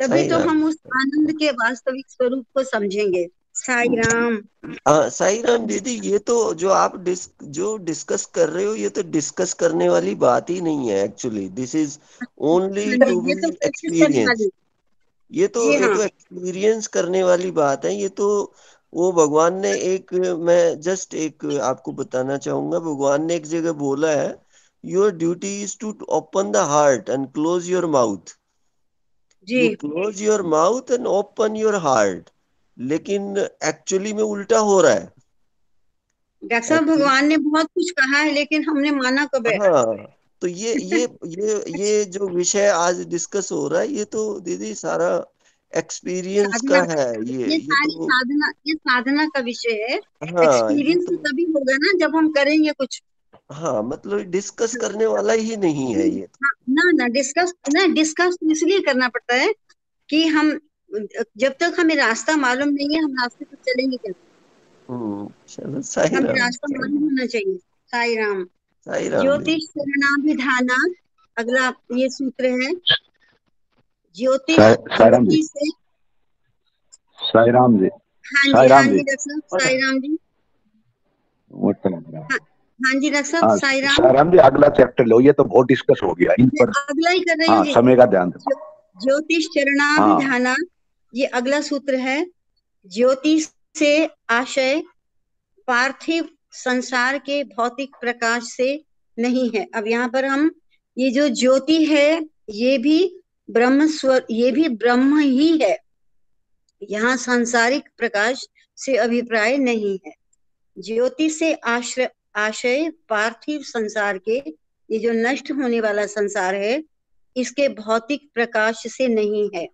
तभी तो हम उस आनंद के वास्तविक स्वरूप को समझेंगे। साई राम। साई राम दीदी, ये तो जो आप जो डिस्कस कर रहे हो, ये तो डिस्कस करने वाली बात ही नहीं है actually. This is only to be experience. ये तो एक्सपीरियंस करने वाली बात है। ये तो वो भगवान ने एक, मैं जस्ट एक आपको बताना चाहूंगा, भगवान ने एक जगह बोला है, your duty is to open the heart and close your mouth. You close your mouth and open your heart. लेकिन एक्चुअली में उल्टा हो रहा है। डॉक्टर साहब, भगवान ने बहुत कुछ कहा है, लेकिन हमने माना कब है? हाँ, तो ये जो विषय आज डिस्कस हो रहा है, ये तो दीदी सारा एक्सपीरियंस का है। ये सारी तो ये साधना का विषय है। हाँ, एक्सपीरियंस तो तभी होगा ना जब हम करेंगे कुछ। हाँ, मतलब डिस्कस करने वाला ही नहीं है ये। ना डिस्कस इसलिए करना पड़ता है कि हम, जब तक हमें रास्ता मालूम नहीं है, हम रास्ते पर चलेंगे कैसे? चलो, साई हमें राम। रास्ता मालूम होना चाहिए। साई राम। साई राम। ज्योतिष शरणाभिधाना, अगला ये सूत्र है। साई राम जी। साई राम जी। साई राम हाँ जी। जी डॉक्टर साहब, साई राम जी। हाँ, हाँ जी डॉक्टर साहब, हाँ साई राम। साई राम जी, अगला चैप्टर लो, ये तो बहुत डिस्कस हो गया इन मैं पर। अगला ही कर रही हूँ हाँ, जी। समय का ध्यान दो। ज्योतिष हाँ चरणाभिधाना, ये अगला सूत्र है। ज्योतिष से आशय पार्थिव संसार के भौतिक प्रकाश से नहीं है। अब यहाँ पर हम, ये जो ज्योति है ये भी ये भी ब्रह्म ही है। यहाँ सांसारिक प्रकाश से अभिप्राय नहीं है। ज्योति से आशय पार्थिव संसार के, ये जो नष्ट होने वाला संसार है, इसके भौतिक प्रकाश से नहीं है।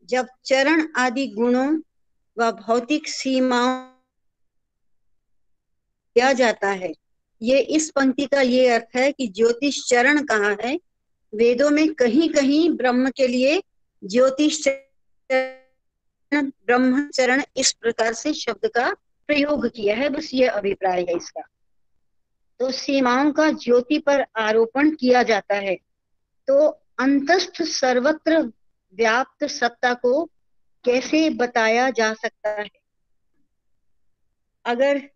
जब चरण आदि गुणों व भौतिक सीमाओं किया जाता है, ये इस पंक्ति का ये अर्थ है कि ज्योतिष चरण कहाँ है। वेदों में कहीं कहीं ब्रह्म के लिए ज्योतिष चरण, ब्रह्मचरण, इस प्रकार से शब्द का प्रयोग किया है। बस ये अभिप्राय है इसका। तो सीमाओं का ज्योति पर आरोपण किया जाता है, तो अंतस्थ सर्वत्र व्याप्त सत्ता को कैसे बताया जा सकता है। अगर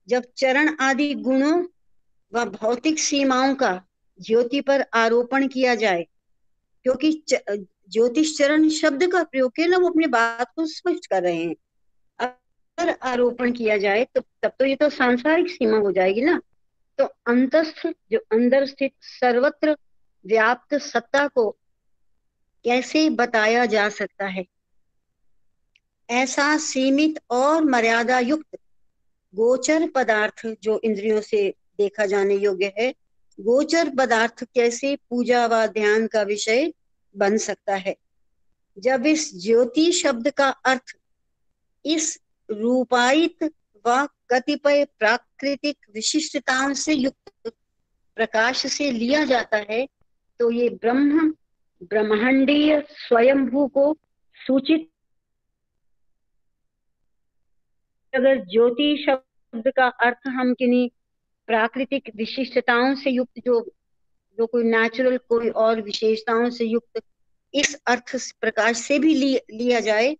जब चरण आदि गुणों व भौतिक सीमाओं का ज्योति पर आरोपण किया जाए, क्योंकि ज्योतिष चरण शब्द का प्रयोग किया ना, वो अपनी बात को स्पष्ट कर रहे हैं। अगर आरोपण किया जाए तो तब तो ये तो सांसारिक सीमा हो जाएगी ना। तो अंतस्थ, जो अंदर स्थित सर्वत्र व्याप्त सत्ता को कैसे बताया जा सकता है। ऐसा सीमित और मर्यादा युक्त गोचर पदार्थ जो इंद्रियों से देखा जाने योग्य है, गोचर पदार्थ कैसे पूजा व ध्यान का विषय बन सकता है। जब इस ज्योति शब्द का अर्थ इस रूपायित व कतिपय प्राकृतिक विशिष्टताओं से युक्त प्रकाश से लिया जाता है, तो ये ब्रह्मांडीय स्वयंभू को सूचित। अगर ज्योति शब्द का अर्थ हम किन्हीं प्राकृतिक विशिष्टताओं से युक्त, जो कोई नेचुरल, कोई और विशेषताओं से युक्त, इस अर्थ प्रकाश से भी लिया जाए,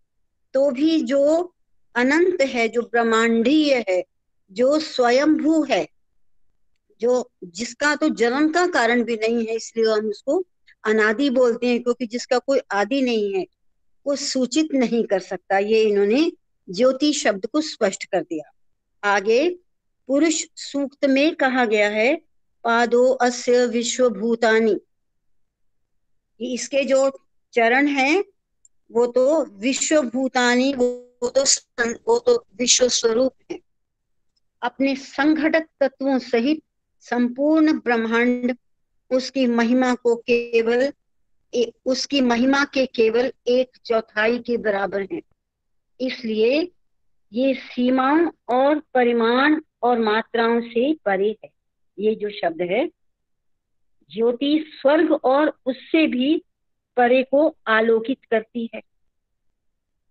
तो भी जो अनंत है, जो ब्रह्मांडीय है, जो स्वयंभू है, जो जिसका तो जन्म का कारण भी नहीं है, इसलिए हम उसको अनादि बोलते हैं, क्योंकि जिसका कोई आदि नहीं है, वो सूचित नहीं कर सकता। ये इन्होंने ज्योति शब्द को स्पष्ट कर दिया। आगे पुरुष सूक्त में कहा गया है, पादो अस्य विश्वभूतानि। इसके जो चरण हैं वो तो विश्वभूतानि, वो तो विश्व स्वरूप है। अपने संघटक तत्वों सहित संपूर्ण ब्रह्मांड उसकी महिमा के केवल 1/4 के बराबर है। इसलिए ये सीमाओं और परिमाण और मात्राओं से परे है। ये जो शब्द है, ज्योति स्वर्ग और उससे भी परे को आलोकित करती है।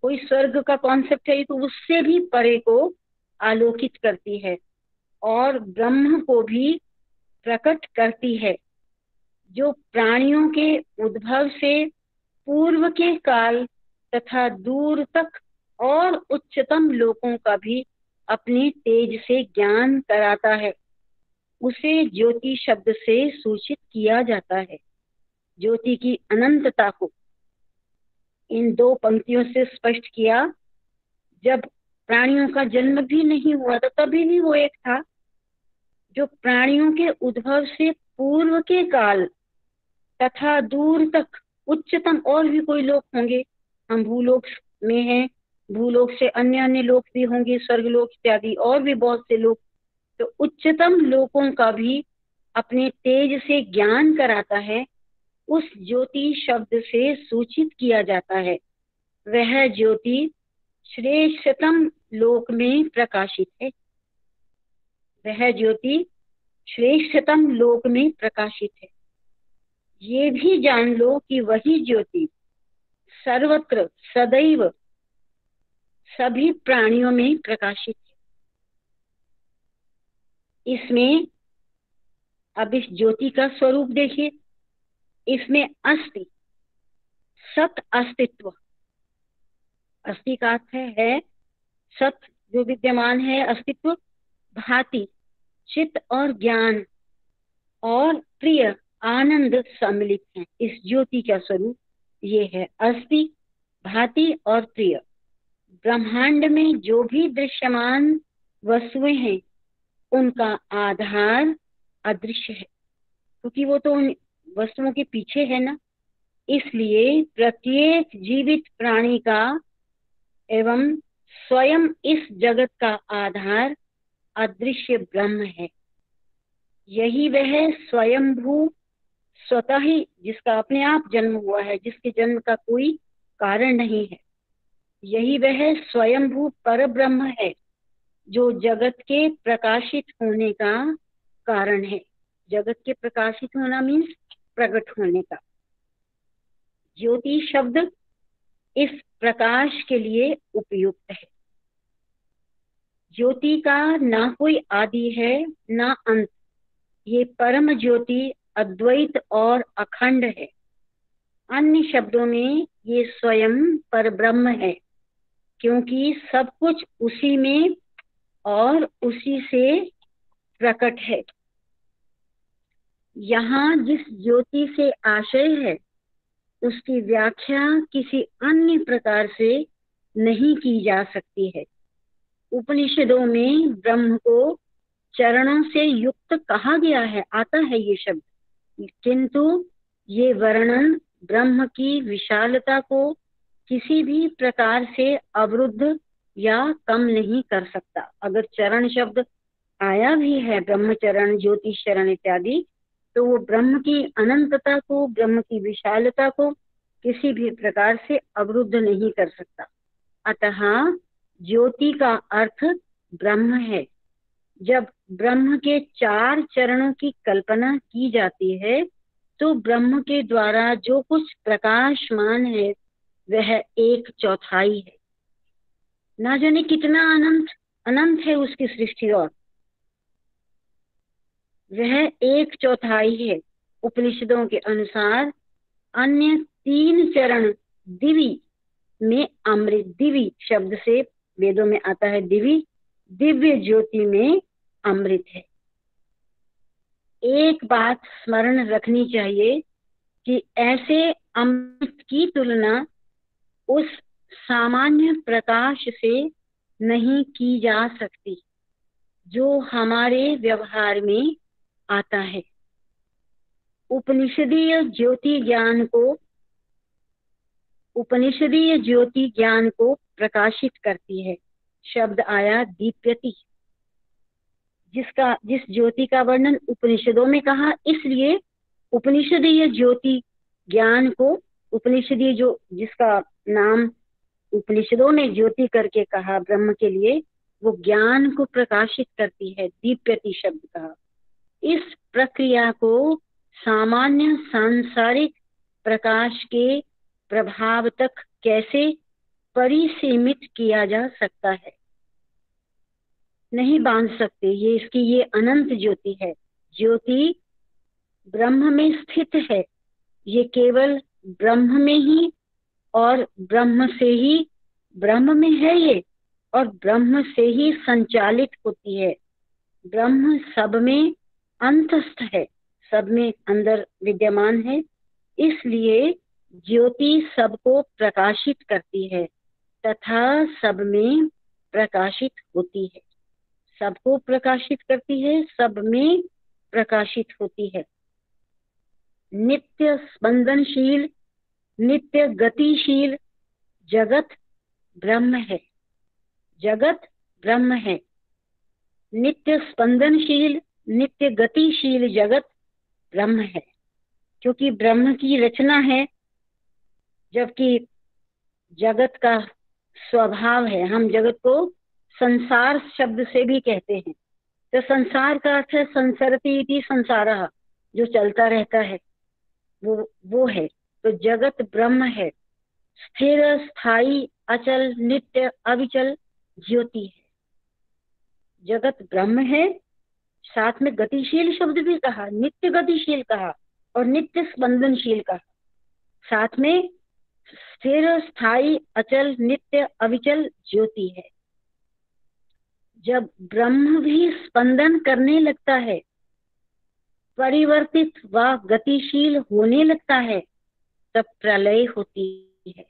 कोई स्वर्ग का कॉन्सेप्ट है तो उससे भी परे को आलोकित करती है, और ब्रह्म को भी प्रकट करती है, जो प्राणियों के उद्भव से पूर्व के काल तथा दूर तक और उच्चतम लोकों का भी अपने तेज से ज्ञान कराता है। उसे ज्योति शब्द से सूचित किया जाता है। ज्योति की अनंतता को इन 2 पंक्तियों से स्पष्ट किया। जब प्राणियों का जन्म भी नहीं हुआ था, तभी भी वो एक था। जो प्राणियों के उद्भव से पूर्व के काल तथा दूर तक उच्चतम और भी कोई लोक होंगे, हम भूलोक में हैं, भूलोक से अन्य अन्य लोक भी होंगे, स्वर्गलोक इत्यादि और भी बहुत से लोक। तो उच्चतम लोकों का भी अपने तेज से ज्ञान कराता है, उस ज्योति शब्द से सूचित किया जाता है। वह ज्योति श्रेष्ठतम लोक में प्रकाशित है। वह ज्योति श्रेष्ठतम लोक में प्रकाशित है। ये भी जान लो कि वही ज्योति सर्वत्र सदैव सभी प्राणियों में प्रकाशित है। इसमें अब इस ज्योति का स्वरूप देखिए। इसमें अस्ति, सत अस्तित्व। अस्ति का अर्थ है सत जो विद्यमान है, अस्तित्व, भाति चित्त और ज्ञान, और प्रिय आनंद सम्मिलित हैं। इस ज्योति का स्वरूप ये है, अस्ति, भाति और प्रिय। ब्रह्मांड में जो भी दृश्यमान वस्तुएं हैं उनका आधार अदृश्य है, क्योंकि वो तो उन वस्तुओं के पीछे है ना। इसलिए प्रत्येक जीवित प्राणी का एवं स्वयं इस जगत का आधार अदृश्य ब्रह्म है। यही वह स्वयंभू स्वतः ही, जिसका अपने आप जन्म हुआ है, जिसके जन्म का कोई कारण नहीं है, यही वह स्वयंभू पर ब्रह्म है जो जगत के प्रकाशित होने का कारण है। जगत के प्रकाशित होना मीन्स प्रकट होने का। ज्योति शब्द इस प्रकाश के लिए उपयुक्त है। ज्योति का ना कोई आदि है ना अंत। ये परम ज्योति अद्वैत और अखंड है। अन्य शब्दों में ये स्वयं पर ब्रह्म है, क्योंकि सब कुछ उसी में और उसी से प्रकट है। यहाँ जिस ज्योति से आशय है उसकी व्याख्या किसी अन्य प्रकार से नहीं की जा सकती है। उपनिषदों में ब्रह्म को चरणों से युक्त कहा गया है, आता है ये शब्द, किंतु ये वर्णन ब्रह्म की विशालता को किसी भी प्रकार से अवरुद्ध या कम नहीं कर सकता। अगर चरण शब्द आया भी है, ब्रह्मचरण, ज्योतिष चरण इत्यादि, तो वो ब्रह्म की अनंतता को, ब्रह्म की विशालता को किसी भी प्रकार से अवरुद्ध नहीं कर सकता। अतः ज्योति का अर्थ ब्रह्म है। जब ब्रह्म के 4 चरणों की कल्पना की जाती है तो ब्रह्म के द्वारा जो कुछ प्रकाशमान है वह 1/4 है। ना जाने कितना अनंत है उसकी सृष्टि, और वह 1/4 है। उपनिषदों के अनुसार अन्य 3 चरण दिवी में अमृत, दिवी शब्द से वेदों में आता है दिवी, दिव्य ज्योति में अमृत है। एक बात स्मरण रखनी चाहिए कि ऐसे अमृत की तुलना उस सामान्य प्रकाश से नहीं की जा सकती जो हमारे व्यवहार में आता है। उपनिषदीय ज्योति ज्ञान को प्रकाशित करती है। शब्द आया दीप्यति, जिस ज्योति का वर्णन उपनिषदों में कहा, इसलिए उपनिषदीय ज्योति ज्ञान को, उपनिषदीय जो जिसका नाम उपनिषदों ने ज्योति करके कहा ब्रह्म के लिए, वो ज्ञान को प्रकाशित करती है, दीप्यति शब्द कहा। इस प्रक्रिया को सामान्य सांसारिक प्रकाश के प्रभाव तक कैसे परिसीमित किया जा सकता है? नहीं बांध सकते। ये अनंत ज्योति है। ज्योति ब्रह्म में स्थित है। ये केवल ब्रह्म में ही और ब्रह्म से ही, ब्रह्म में है ये और ब्रह्म से ही संचालित होती है। ब्रह्म सब में अंतस्थ है, सब में अंदर विद्यमान है, इसलिए ज्योति सबको प्रकाशित करती है तथा सब में प्रकाशित होती है। सबको प्रकाशित करती है, सब में प्रकाशित होती है। नित्य स्पंदनशील, नित्य गतिशील जगत ब्रह्म है। जगत ब्रह्म है। नित्य स्पंदनशील, नित्य गतिशील जगत ब्रह्म है, क्योंकि ब्रह्म की रचना है, जबकि जगत का स्वभाव है। हम जगत को संसार शब्द से भी कहते हैं। तो संसार का अर्थ है संसरति इति संसारः, जो चलता रहता है, वो है। तो जगत ब्रह्म है, स्थिर, स्थायी, अचल, नित्य, अविचल ज्योति है। जगत ब्रह्म है, साथ में गतिशील शब्द भी कहा, नित्य गतिशील कहा और नित्य स्पंदनशील कहा, साथ में स्थिर, स्थायी, अचल, नित्य, अविचल ज्योति है। जब ब्रह्म भी स्पंदन करने लगता है, परिवर्तित व गतिशील होने लगता है, तब प्रलय होती है।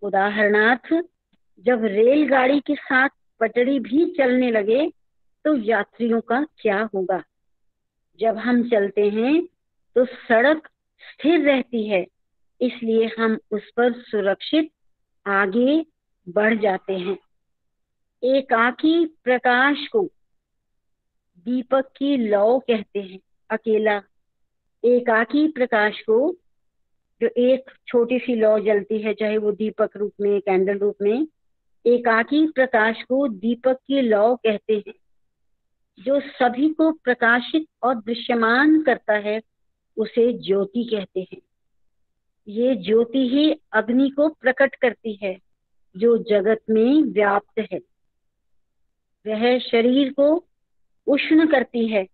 उदाहरणार्थ, जब रेलगाड़ी के साथ पटरी भी चलने लगे तो यात्रियों का क्या होगा? जब हम चलते हैं तो सड़क स्थिर रहती है, इसलिए हम उस पर सुरक्षित आगे बढ़ जाते हैं। एकाकी प्रकाश को दीपक की लौ कहते हैं। अकेला एकाकी प्रकाश को, जो एक छोटी सी लौ जलती है, चाहे वो दीपक रूप में, कैंडल रूप में, एकाकी प्रकाश को दीपक की लौ कहते हैं। जो सभी को प्रकाशित और दृश्यमान करता है उसे ज्योति कहते हैं। ये ज्योति ही अग्नि को प्रकट करती है जो जगत में व्याप्त है। वह शरीर को उष्ण करती है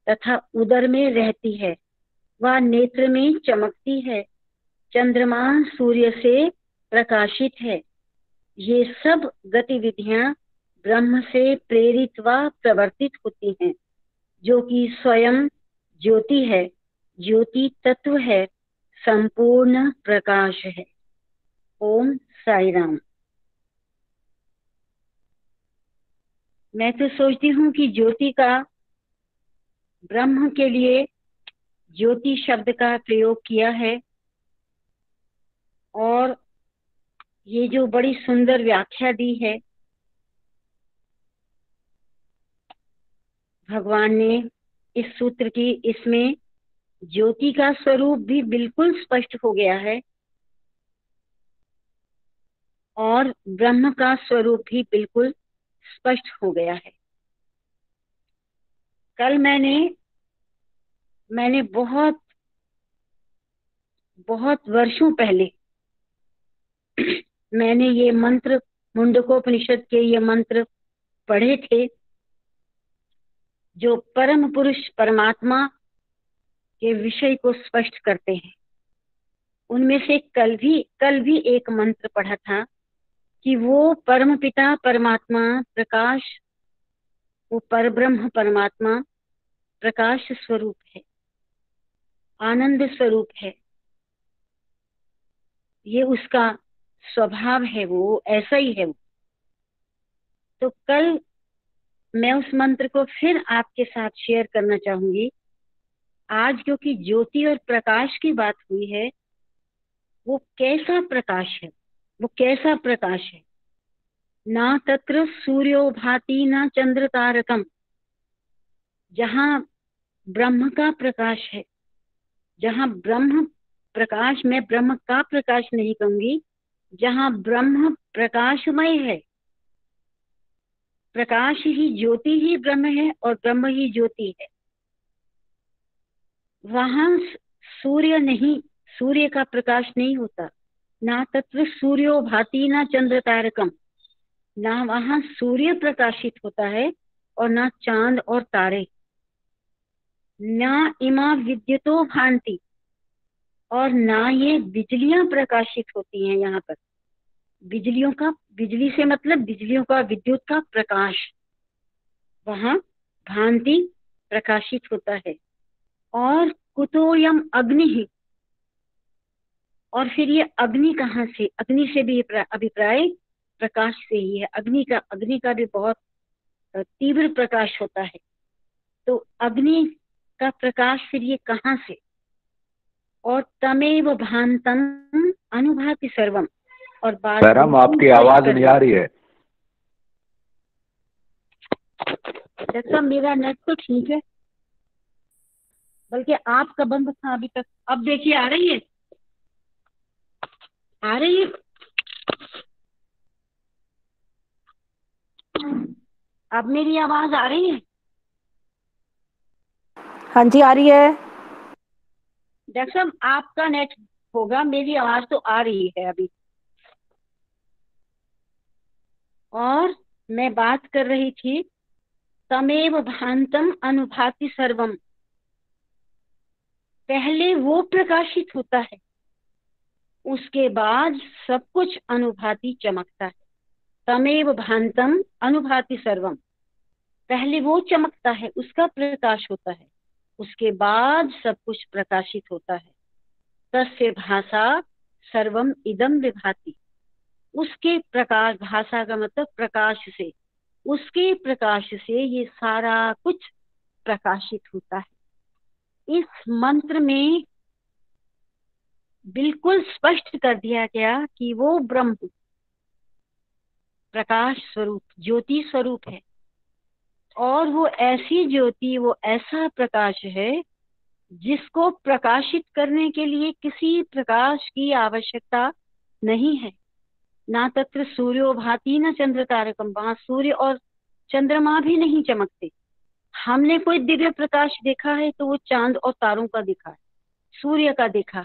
तथा उदर में रहती है। वह नेत्र में चमकती है। चंद्रमा सूर्य से प्रकाशित है। ये सब गतिविधियां ब्रह्म से प्रेरित व प्रवर्तित होती हैं, जो कि स्वयं ज्योति है, ज्योति तत्व है, संपूर्ण प्रकाश है। ओम साई राम। मैं तो सोचती हूँ कि ज्योति का, ब्रह्म के लिए ज्योति शब्द का प्रयोग किया है, और ये जो बड़ी सुंदर व्याख्या दी है भगवान ने इस सूत्र की, इसमें ज्योति का स्वरूप भी बिल्कुल स्पष्ट हो गया है और ब्रह्म का स्वरूप भी बिल्कुल स्पष्ट हो गया है। कल मैंने बहुत बहुत वर्षों पहले मैंने ये मंत्र, मुंडकोपनिषद के ये मंत्र पढ़े थे, जो परम पुरुष परमात्मा के विषय को स्पष्ट करते हैं। उनमें से कल भी एक मंत्र पढ़ा था कि वो परम पिता परमात्मा प्रकाश, वो परब्रह्म परमात्मा प्रकाश स्वरूप है, आनंद स्वरूप है। ये उसका स्वभाव है, वो ऐसा ही है। तो कल मैं उस मंत्र को फिर आपके साथ शेयर करना चाहूंगी। आज क्योंकि ज्योति और प्रकाश की बात हुई है, वो कैसा प्रकाश है, वो कैसा प्रकाश है। ना तत्र सूर्यो भाति ना चंद्र तारकम। जहाँ ब्रह्म का प्रकाश है, जहाँ ब्रह्म प्रकाश, मैं ब्रह्म का प्रकाश नहीं कहूंगी, जहाँ ब्रह्म प्रकाशमय है, प्रकाश ही ज्योति ही ब्रह्म है और ब्रह्म ही ज्योति है, वहां सूर्य नहीं, सूर्य का प्रकाश नहीं होता। ना तत्र सूर्यो भाति ना चंद्र तारकम। ना वहां सूर्य प्रकाशित होता है और ना चांद और तारे। ना इमा विद्युतो भांति, और ना ये बिजलियां प्रकाशित होती हैं। यहाँ पर बिजलियों का, बिजली से मतलब बिजलियों का, विद्युत का प्रकाश वहां भांति प्रकाशित होता है। और कुतोयम अग्नि ही, और फिर ये अग्नि कहाँ से? अग्नि से भी अभिप्राय प्रकाश से ही है। अग्नि का भी बहुत तीव्र प्रकाश होता है। तो अग्नि का प्रकाश फिर ये कहाँ से? और तमेव भांतम अनुभाति सर्वम। और बात मैडम आपकी आवाज नहीं आ रही है। देखो मेरा नेट तो ठीक है, बल्कि आपका बंद था अभी तक। अब देखिए आ रही है, आ रही है। अब मेरी आवाज आ रही है? हाँ जी आ रही है। डॉक्टर साहब आपका नेट होगा, मेरी आवाज तो आ रही है अभी। और मैं बात कर रही थी तमेव भांतम अनुभाति सर्वम। पहले वो प्रकाशित होता है, उसके बाद सब कुछ अनुभाति चमकता है। तमेव भांतम अनुभाति सर्वम। पहले वो चमकता है, उसका प्रकाश होता है, उसके बाद सब कुछ प्रकाशित होता है। तस्य भाषा सर्वम इदम विभाति। उसके प्रकाश, भाषा का मतलब प्रकाश से, उसके प्रकाश से ये सारा कुछ प्रकाशित होता है। इस मंत्र में बिल्कुल स्पष्ट कर दिया गया कि वो ब्रह्म प्रकाश स्वरूप, ज्योति स्वरूप है, और वो ऐसी ज्योति, वो ऐसा प्रकाश है जिसको प्रकाशित करने के लिए किसी प्रकाश की आवश्यकता नहीं है। ना तत्र सूर्यो भाति न चंद्र तारकम, वहां सूर्य और चंद्रमा भी नहीं चमकते। हमने कोई दिव्य प्रकाश देखा है तो वो चांद और तारों का देखा है, सूर्य का देखा,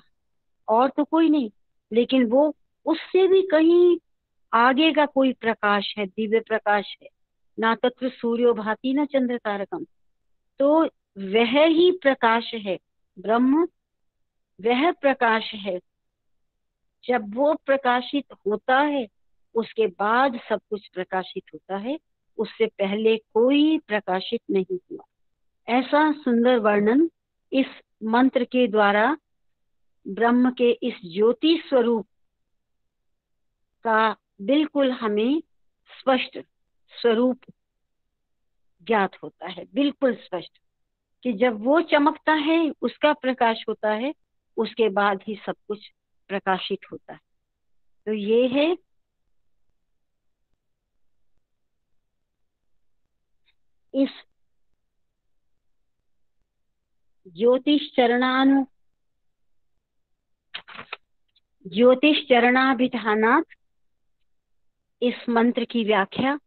और तो कोई नहीं। लेकिन वो उससे भी कहीं आगे का कोई प्रकाश है, दिव्य प्रकाश है। ना तत्र सूर्यो भाति न चंद्र तारकम, तो वह ही प्रकाश है, ब्रह्म वह प्रकाश है। जब वो प्रकाशित होता है उसके बाद सब कुछ प्रकाशित होता है, उससे पहले कोई प्रकाशित नहीं हुआ। ऐसा सुंदर वर्णन इस मंत्र के द्वारा ब्रह्म के इस ज्योति स्वरूप का बिल्कुल हमें स्पष्ट स्वरूप ज्ञात होता है, बिल्कुल स्पष्ट, कि जब वो चमकता है, उसका प्रकाश होता है, उसके बाद ही सब कुछ प्रकाशित होता है। तो ये है इस ज्योतिष चरणाभिधानात् इस मंत्र की व्याख्या,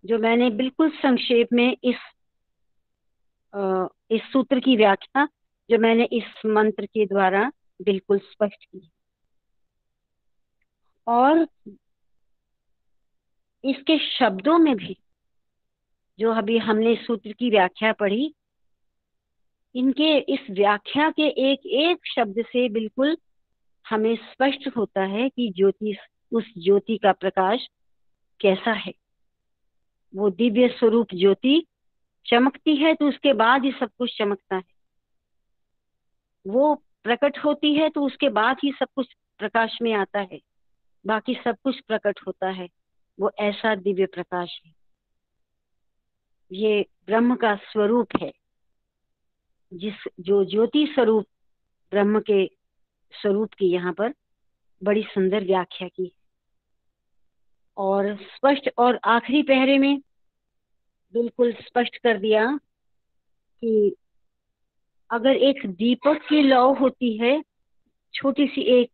जो मैंने बिल्कुल संक्षेप में इस सूत्र की व्याख्या जो मैंने इस मंत्र के द्वारा बिल्कुल स्पष्ट की। और इसके शब्दों में भी, जो अभी हमने सूत्र की व्याख्या पढ़ी, इनके इस व्याख्या के एक एक शब्द से बिल्कुल हमें स्पष्ट होता है कि ज्योति, उस ज्योति का प्रकाश कैसा है। वो दिव्य स्वरूप ज्योति चमकती है तो उसके बाद ही सब कुछ चमकता है। वो प्रकट होती है तो उसके बाद ही सब कुछ प्रकाश में आता है, बाकी सब कुछ प्रकट होता है। वो ऐसा दिव्य प्रकाश है, ये ब्रह्म का स्वरूप है, जो ज्योति स्वरूप ब्रह्म के स्वरूप की यहाँ पर बड़ी सुंदर व्याख्या की। और स्पष्ट, और आखिरी पहरे में बिल्कुल स्पष्ट कर दिया कि अगर एक दीपक की लौ होती है, छोटी सी एक,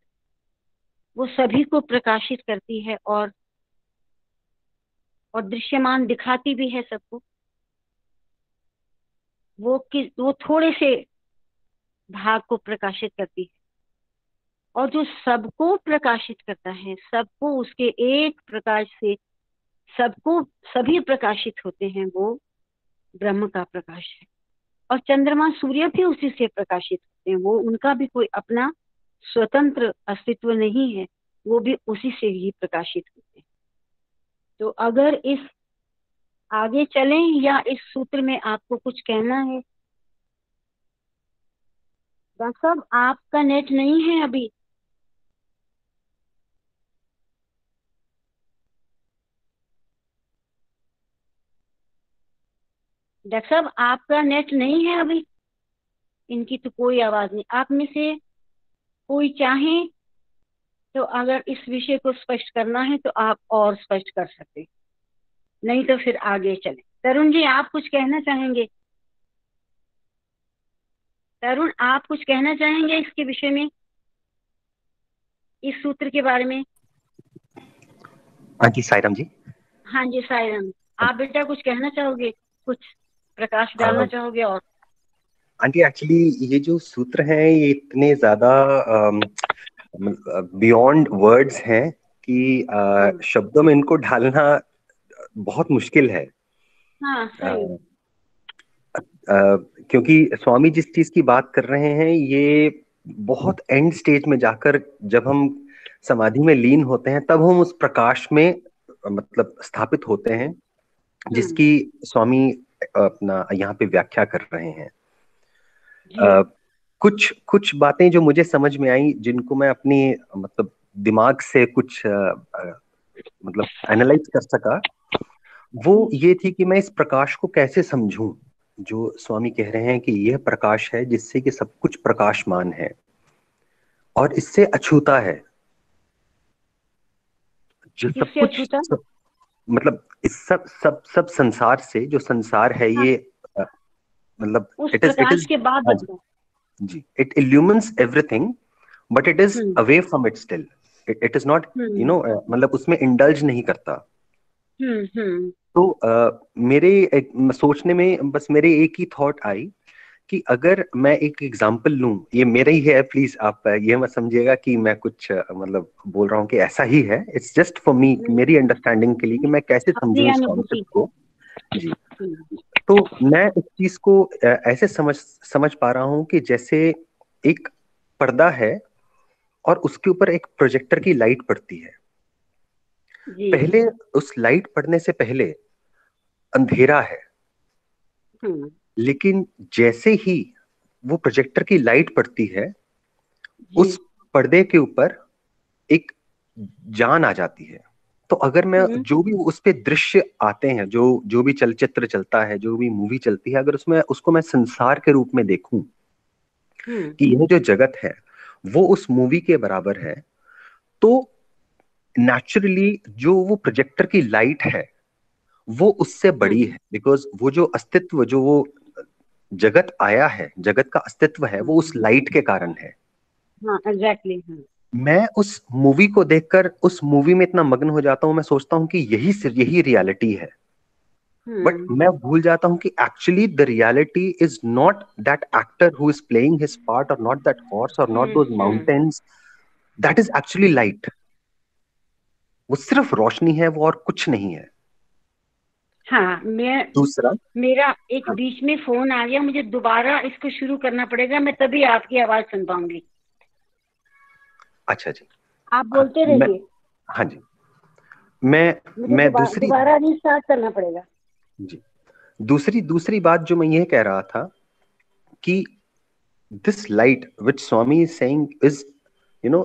वो सभी को प्रकाशित करती है और दृश्यमान दिखाती भी है सबको। वो थोड़े से भाग को प्रकाशित करती है, और जो सबको प्रकाशित करता है, सबको उसके एक प्रकाश से सबको सभी प्रकाशित होते हैं, वो ब्रह्म का प्रकाश है। और चंद्रमा सूर्य भी उसी से प्रकाशित होते हैं, वो उनका भी कोई अपना स्वतंत्र अस्तित्व नहीं है, वो भी उसी से ही प्रकाशित होते हैं। तो अगर इस आगे चलें या इस सूत्र में आपको कुछ कहना है? डॉक्टर साहब, आपका नेट नहीं है अभी। डॉक्टर साहब, आपका नेट नहीं है अभी। इनकी तो कोई आवाज नहीं। आप में से कोई चाहे तो अगर इस विषय को स्पष्ट करना है तो आप और स्पष्ट कर सकते, नहीं तो फिर आगे चले। तरुण जी, आप कुछ कहना चाहेंगे? तरुण, आप कुछ कहना चाहेंगे इसके विषय में, इस सूत्र के बारे में? हाँ जी, साईराम जी। हाँ जी, साईराम। आप बेटा कुछ कहना चाहोगे, कुछ प्रकाश डालना चाहोगे? और आंटी, एक्चुअली ये जो सूत्र हैं ये इतने ज्यादा बियॉन्ड वर्ड्स हैं कि शब्दों में इनको ढालना बहुत मुश्किल है। हाँ, सही। क्योंकि स्वामी जिस चीज की बात कर रहे हैं ये बहुत एंड स्टेज में जाकर, जब हम समाधि में लीन होते हैं, तब हम उस प्रकाश में मतलब स्थापित होते हैं। जिसकी स्वामी अपना यहाँ पे व्याख्या कर रहे हैं। जी कुछ कुछ बातें जो मुझे समझ में आई, जिनको मैं अपनी मतलब दिमाग से कुछ मतलब एनालाइज कर सका, वो ये थी कि मैं इस प्रकाश को कैसे समझूं, जो स्वामी कह रहे हैं कि यह प्रकाश है जिससे कि सब कुछ प्रकाशमान है और इससे अछूता है, जो सब किससे कुछ अछूता? मतलब इस सब सब सब संसार से, जो संसार है हाँ, ये मतलब उस इट प्रकाश इज के बाद हाँ जी बचता। जी, it illuminates everything but it is hmm away from it still, it is not hmm मतलब उसमें इंडल्ज नहीं करता। हम्म। तो मेरे सोचने में बस मेरे एक ही थॉट आई कि अगर मैं एक एग्जांपल लूं, ये मेरा ही है, प्लीज आप ये मत समझिएगा कि मैं कुछ मतलब बोल रहा हूँ कि ऐसा ही है, इट्स जस्ट फॉर मी, नहीं, मेरी अंडरस्टैंडिंग के लिए कि मैं कैसे अपनी समझूं इस अनुभूति। कॉन्सेप्ट को। जी। हम्म तो मैं इस चीज को ऐसे समझ समझ पा रहा हूँ कि जैसे एक पर्दा है और उसके ऊपर एक प्रोजेक्टर की लाइट पड़ती है। जी। पहले उस लाइट पड़ने से पहले अंधेरा है, हम्म लेकिन जैसे ही वो प्रोजेक्टर की लाइट पड़ती है, जी। उस पर्दे के ऊपर एक जान आ जाती है। तो अगर मैं हम्म जो भी उस पे दृश्य आते हैं, जो जो भी चलचित्र चलता है, जो भी मूवी चलती है, अगर उसमें उसको मैं संसार के रूप में देखूं हम्म कि यह जो जगत है वो उस मूवी के बराबर है, तो नेचुरली जो वो प्रोजेक्टर की लाइट है वो उससे बड़ी हम्म है, बिकॉज वो जो अस्तित्व, जो वो जगत आया है, जगत का अस्तित्व है, वो उस लाइट के कारण है। हाँ एग्जैक्टली। मैं उस मूवी को देखकर उस मूवी में इतना मग्न हो जाता हूँ, मैं सोचता हूँ कि यही रियलिटी है, बट हम्म मैं भूल जाता हूँ कि actually the reality is not that actor who is playing his part, और नॉट दैट हॉर्स, और not those hmm. Mountains, that is actually light. वो सिर्फ रोशनी है, वो और कुछ नहीं है। हाँ मैं, दूसरा, मेरा एक हाँ, बीच में फोन आ गया, मुझे दोबारा इसको शुरू करना पड़ेगा, मैं तभी आपकी आवाज सुन पाऊंगी। अच्छा जी, आप हाँ बोलते मैं, रहिए। हाँ जी, मैं मुझे मैं दोबारा दूसरी, दोबारा रीस्टार्ट करना पड़ेगा। जी, दूसरी दूसरी बात जो मैं ये कह रहा था कि this light which Swami is saying is, you know,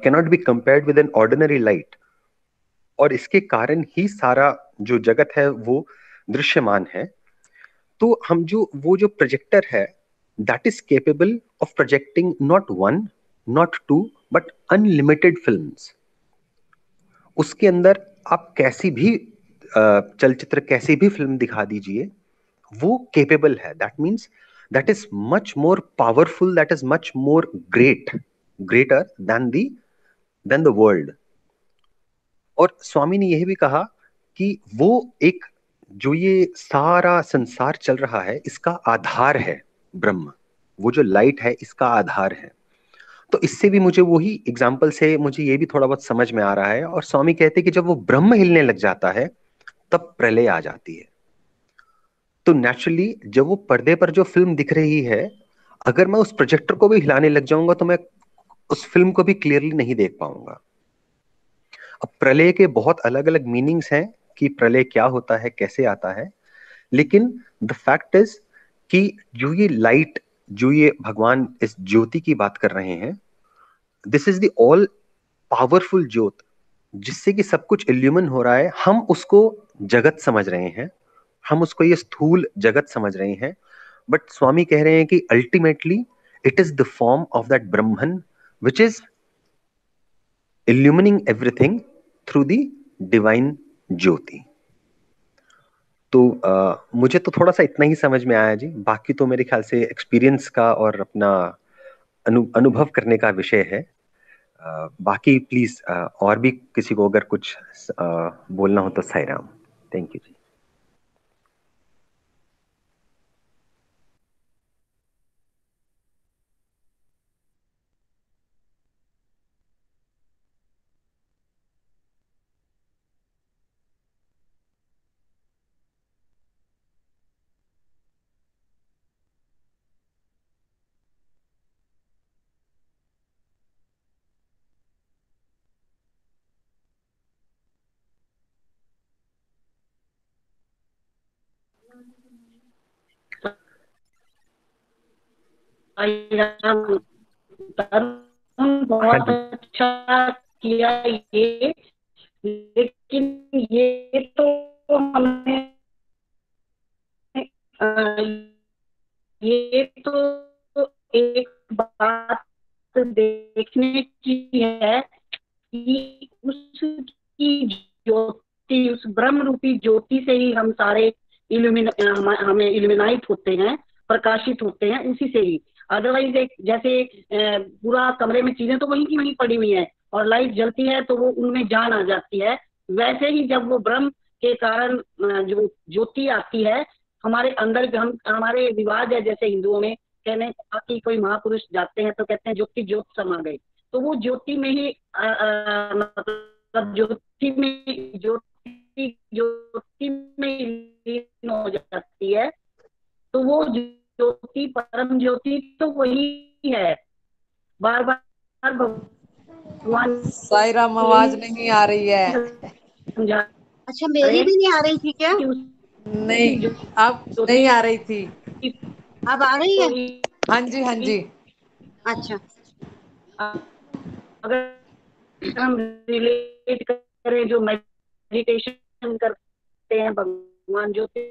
cannot be compared with an ordinary light, और इसके कारण ही सारा जो जगत है वो दृश्यमान है। तो हम जो वो जो प्रोजेक्टर है, that is capable of projecting not one, not two, but unlimited films. उसके अंदर आप कैसी भी चलचित्र, कैसी भी फिल्म दिखा दीजिए, वो केपेबल है। That means that is much more powerful, that is much more greater than the world. और स्वामी ने यह भी कहा कि वो एक, जो ये सारा संसार चल रहा है, इसका आधार है ब्रह्म। वो जो लाइट है इसका आधार है। तो इससे भी मुझे वही एग्जाम्पल से मुझे ये भी थोड़ा बहुत समझ में आ रहा है। और स्वामी कहते हैं कि जब वो ब्रह्म हिलने लग जाता है तब प्रलय आ जाती है। तो नेचुरली जब वो पर्दे पर जो फिल्म दिख रही है, अगर मैं उस प्रोजेक्टर को भी हिलाने लग जाऊंगा तो मैं उस फिल्म को भी क्लियरली नहीं देख पाऊंगा। अब प्रलय के बहुत अलग अलग मीनिंग्स हैं कि प्रलय क्या होता है, कैसे आता है, लेकिन द फैक्ट इज कि जो ये लाइट, जो ये भगवान इस ज्योति की बात कर रहे हैं, this is the all powerful ज्योत, जिससे कि सब कुछ इल्यूमिन हो रहा है। हम उसको जगत समझ रहे हैं, हम उसको ये स्थूल जगत समझ रहे हैं, बट स्वामी कह रहे हैं कि ultimately it is the form of that Brahman which is illumining everything through the divine ज्योति। तो मुझे तो थोड़ा सा इतना ही समझ में आया जी, बाकी तो मेरे ख्याल से एक्सपीरियंस का और अपना अनुभव करने का विषय है। बाकी प्लीज और भी किसी को अगर कुछ बोलना हो तो साईराम। थैंक यू जी। बहुत अच्छा किया ये, लेकिन ये तो हमें ये तो एक बात देखने की है कि उसकी ज्योति, उस ब्रह्म रूपी ज्योति से ही हम सारे हमें इल्यूमिनाइट होते हैं, प्रकाशित होते हैं उसी से ही। अदरवाइज एक जैसे पूरा कमरे में चीजें तो वहीं की वहीं पड़ी हुई है और लाइट जलती है तो वो उनमें जान आ जाती है, वैसे ही जब वो ब्रह्म के कारण जो ज्योति आती है हमारे अंदर, हम हमारे रिवाज है जैसे हिंदुओं में कहने कि कोई महापुरुष जाते हैं तो कहते हैं ज्योति ज्योत समा गई, तो वो ज्योति में ही मतलब ज्योति में लीन हो जाती है, तो वो ज्योति परम ज्योति तो वही है। बार बार भगवान साई राम, आवाज नहीं आ रही है। समझा अच्छा, मेरी भी नहीं आ रही थी क्या? नहीं, अब नहीं आ रही थी। अब आ रही है? हाँ जी, हाँ जी। अच्छा, अगर हम रिलेट करें जो मेडिटेशन करते हैं भगवान ज्योति,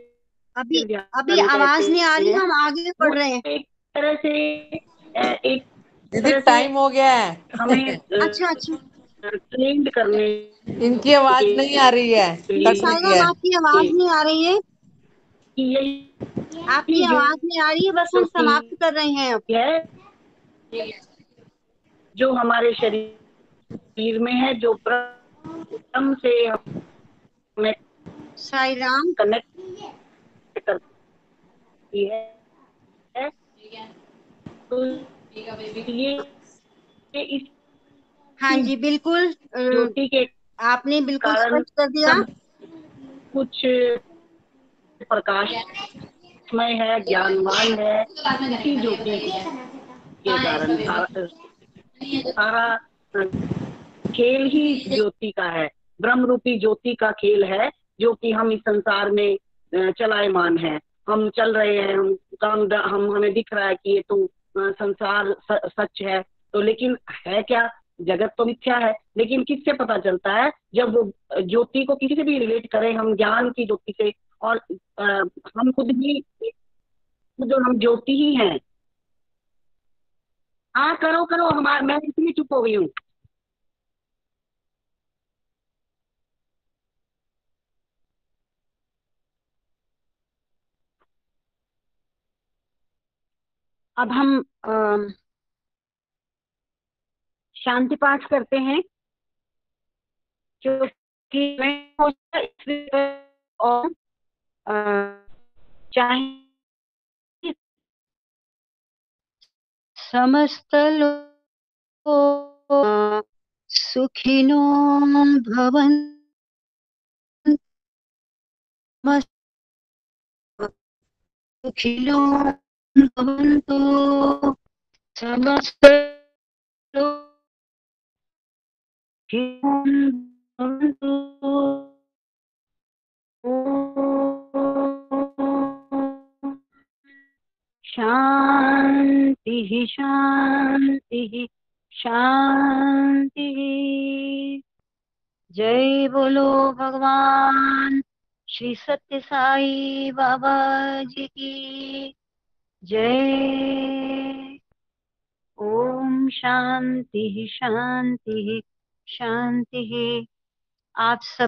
अभी आवाज नहीं आ रही, हम आगे बढ़ रहे हैं। एक तरह से दीदी टाइम हो गया है। हमें अच्छा, ट्रेंड करने इनकी आवाज नहीं आ रही है, कट रही है। आपकी आवाज नहीं आ रही है, कि यही आपकी आवाज नहीं आ रही है, बस हम समाप्त कर रहे हैं अब। है जो हमारे शरीर में है, जो ब्रह्म से हमें साई राम कनेक्ट करती है, तो ये इस हाँ जी, बिल्कुल ज्योति के आपने बिल्कुल कारण स्पष्ट कर दिया। सब कुछ प्रकाशमय है, ज्ञानवान है, इसी ज्योति के कारण सारा खेल ही इस ज्योति का है, ब्रह्म रूपी ज्योति का खेल है, जो कि हम इस संसार में चलायमान है। हम चल रहे हैं, हमें दिख रहा है कि ये तो संसार सच है, तो लेकिन है क्या? जगत तो मिथ्या है, लेकिन किससे पता चलता है? जब वो ज्योति को किसी से भी रिलेट करें हम, ज्ञान की ज्योति से, और हम खुद भी जो हम ज्योति ही हैं। हाँ, करो करो, मैं इसलिए चुप हो गई हूँ। अब हम शांति पाठ करते हैं, क्योंकि और चाहे समस्त लोग सुखिनो भवन्तु, सुखिनो भवन्तु, समस्त लोग सुखिनो भवन्तु। शांति शांति शांति। जय बोलो भगवान श्री सत्य साई बाबा जी की जय। ओम शांति शांति शांति। आप सब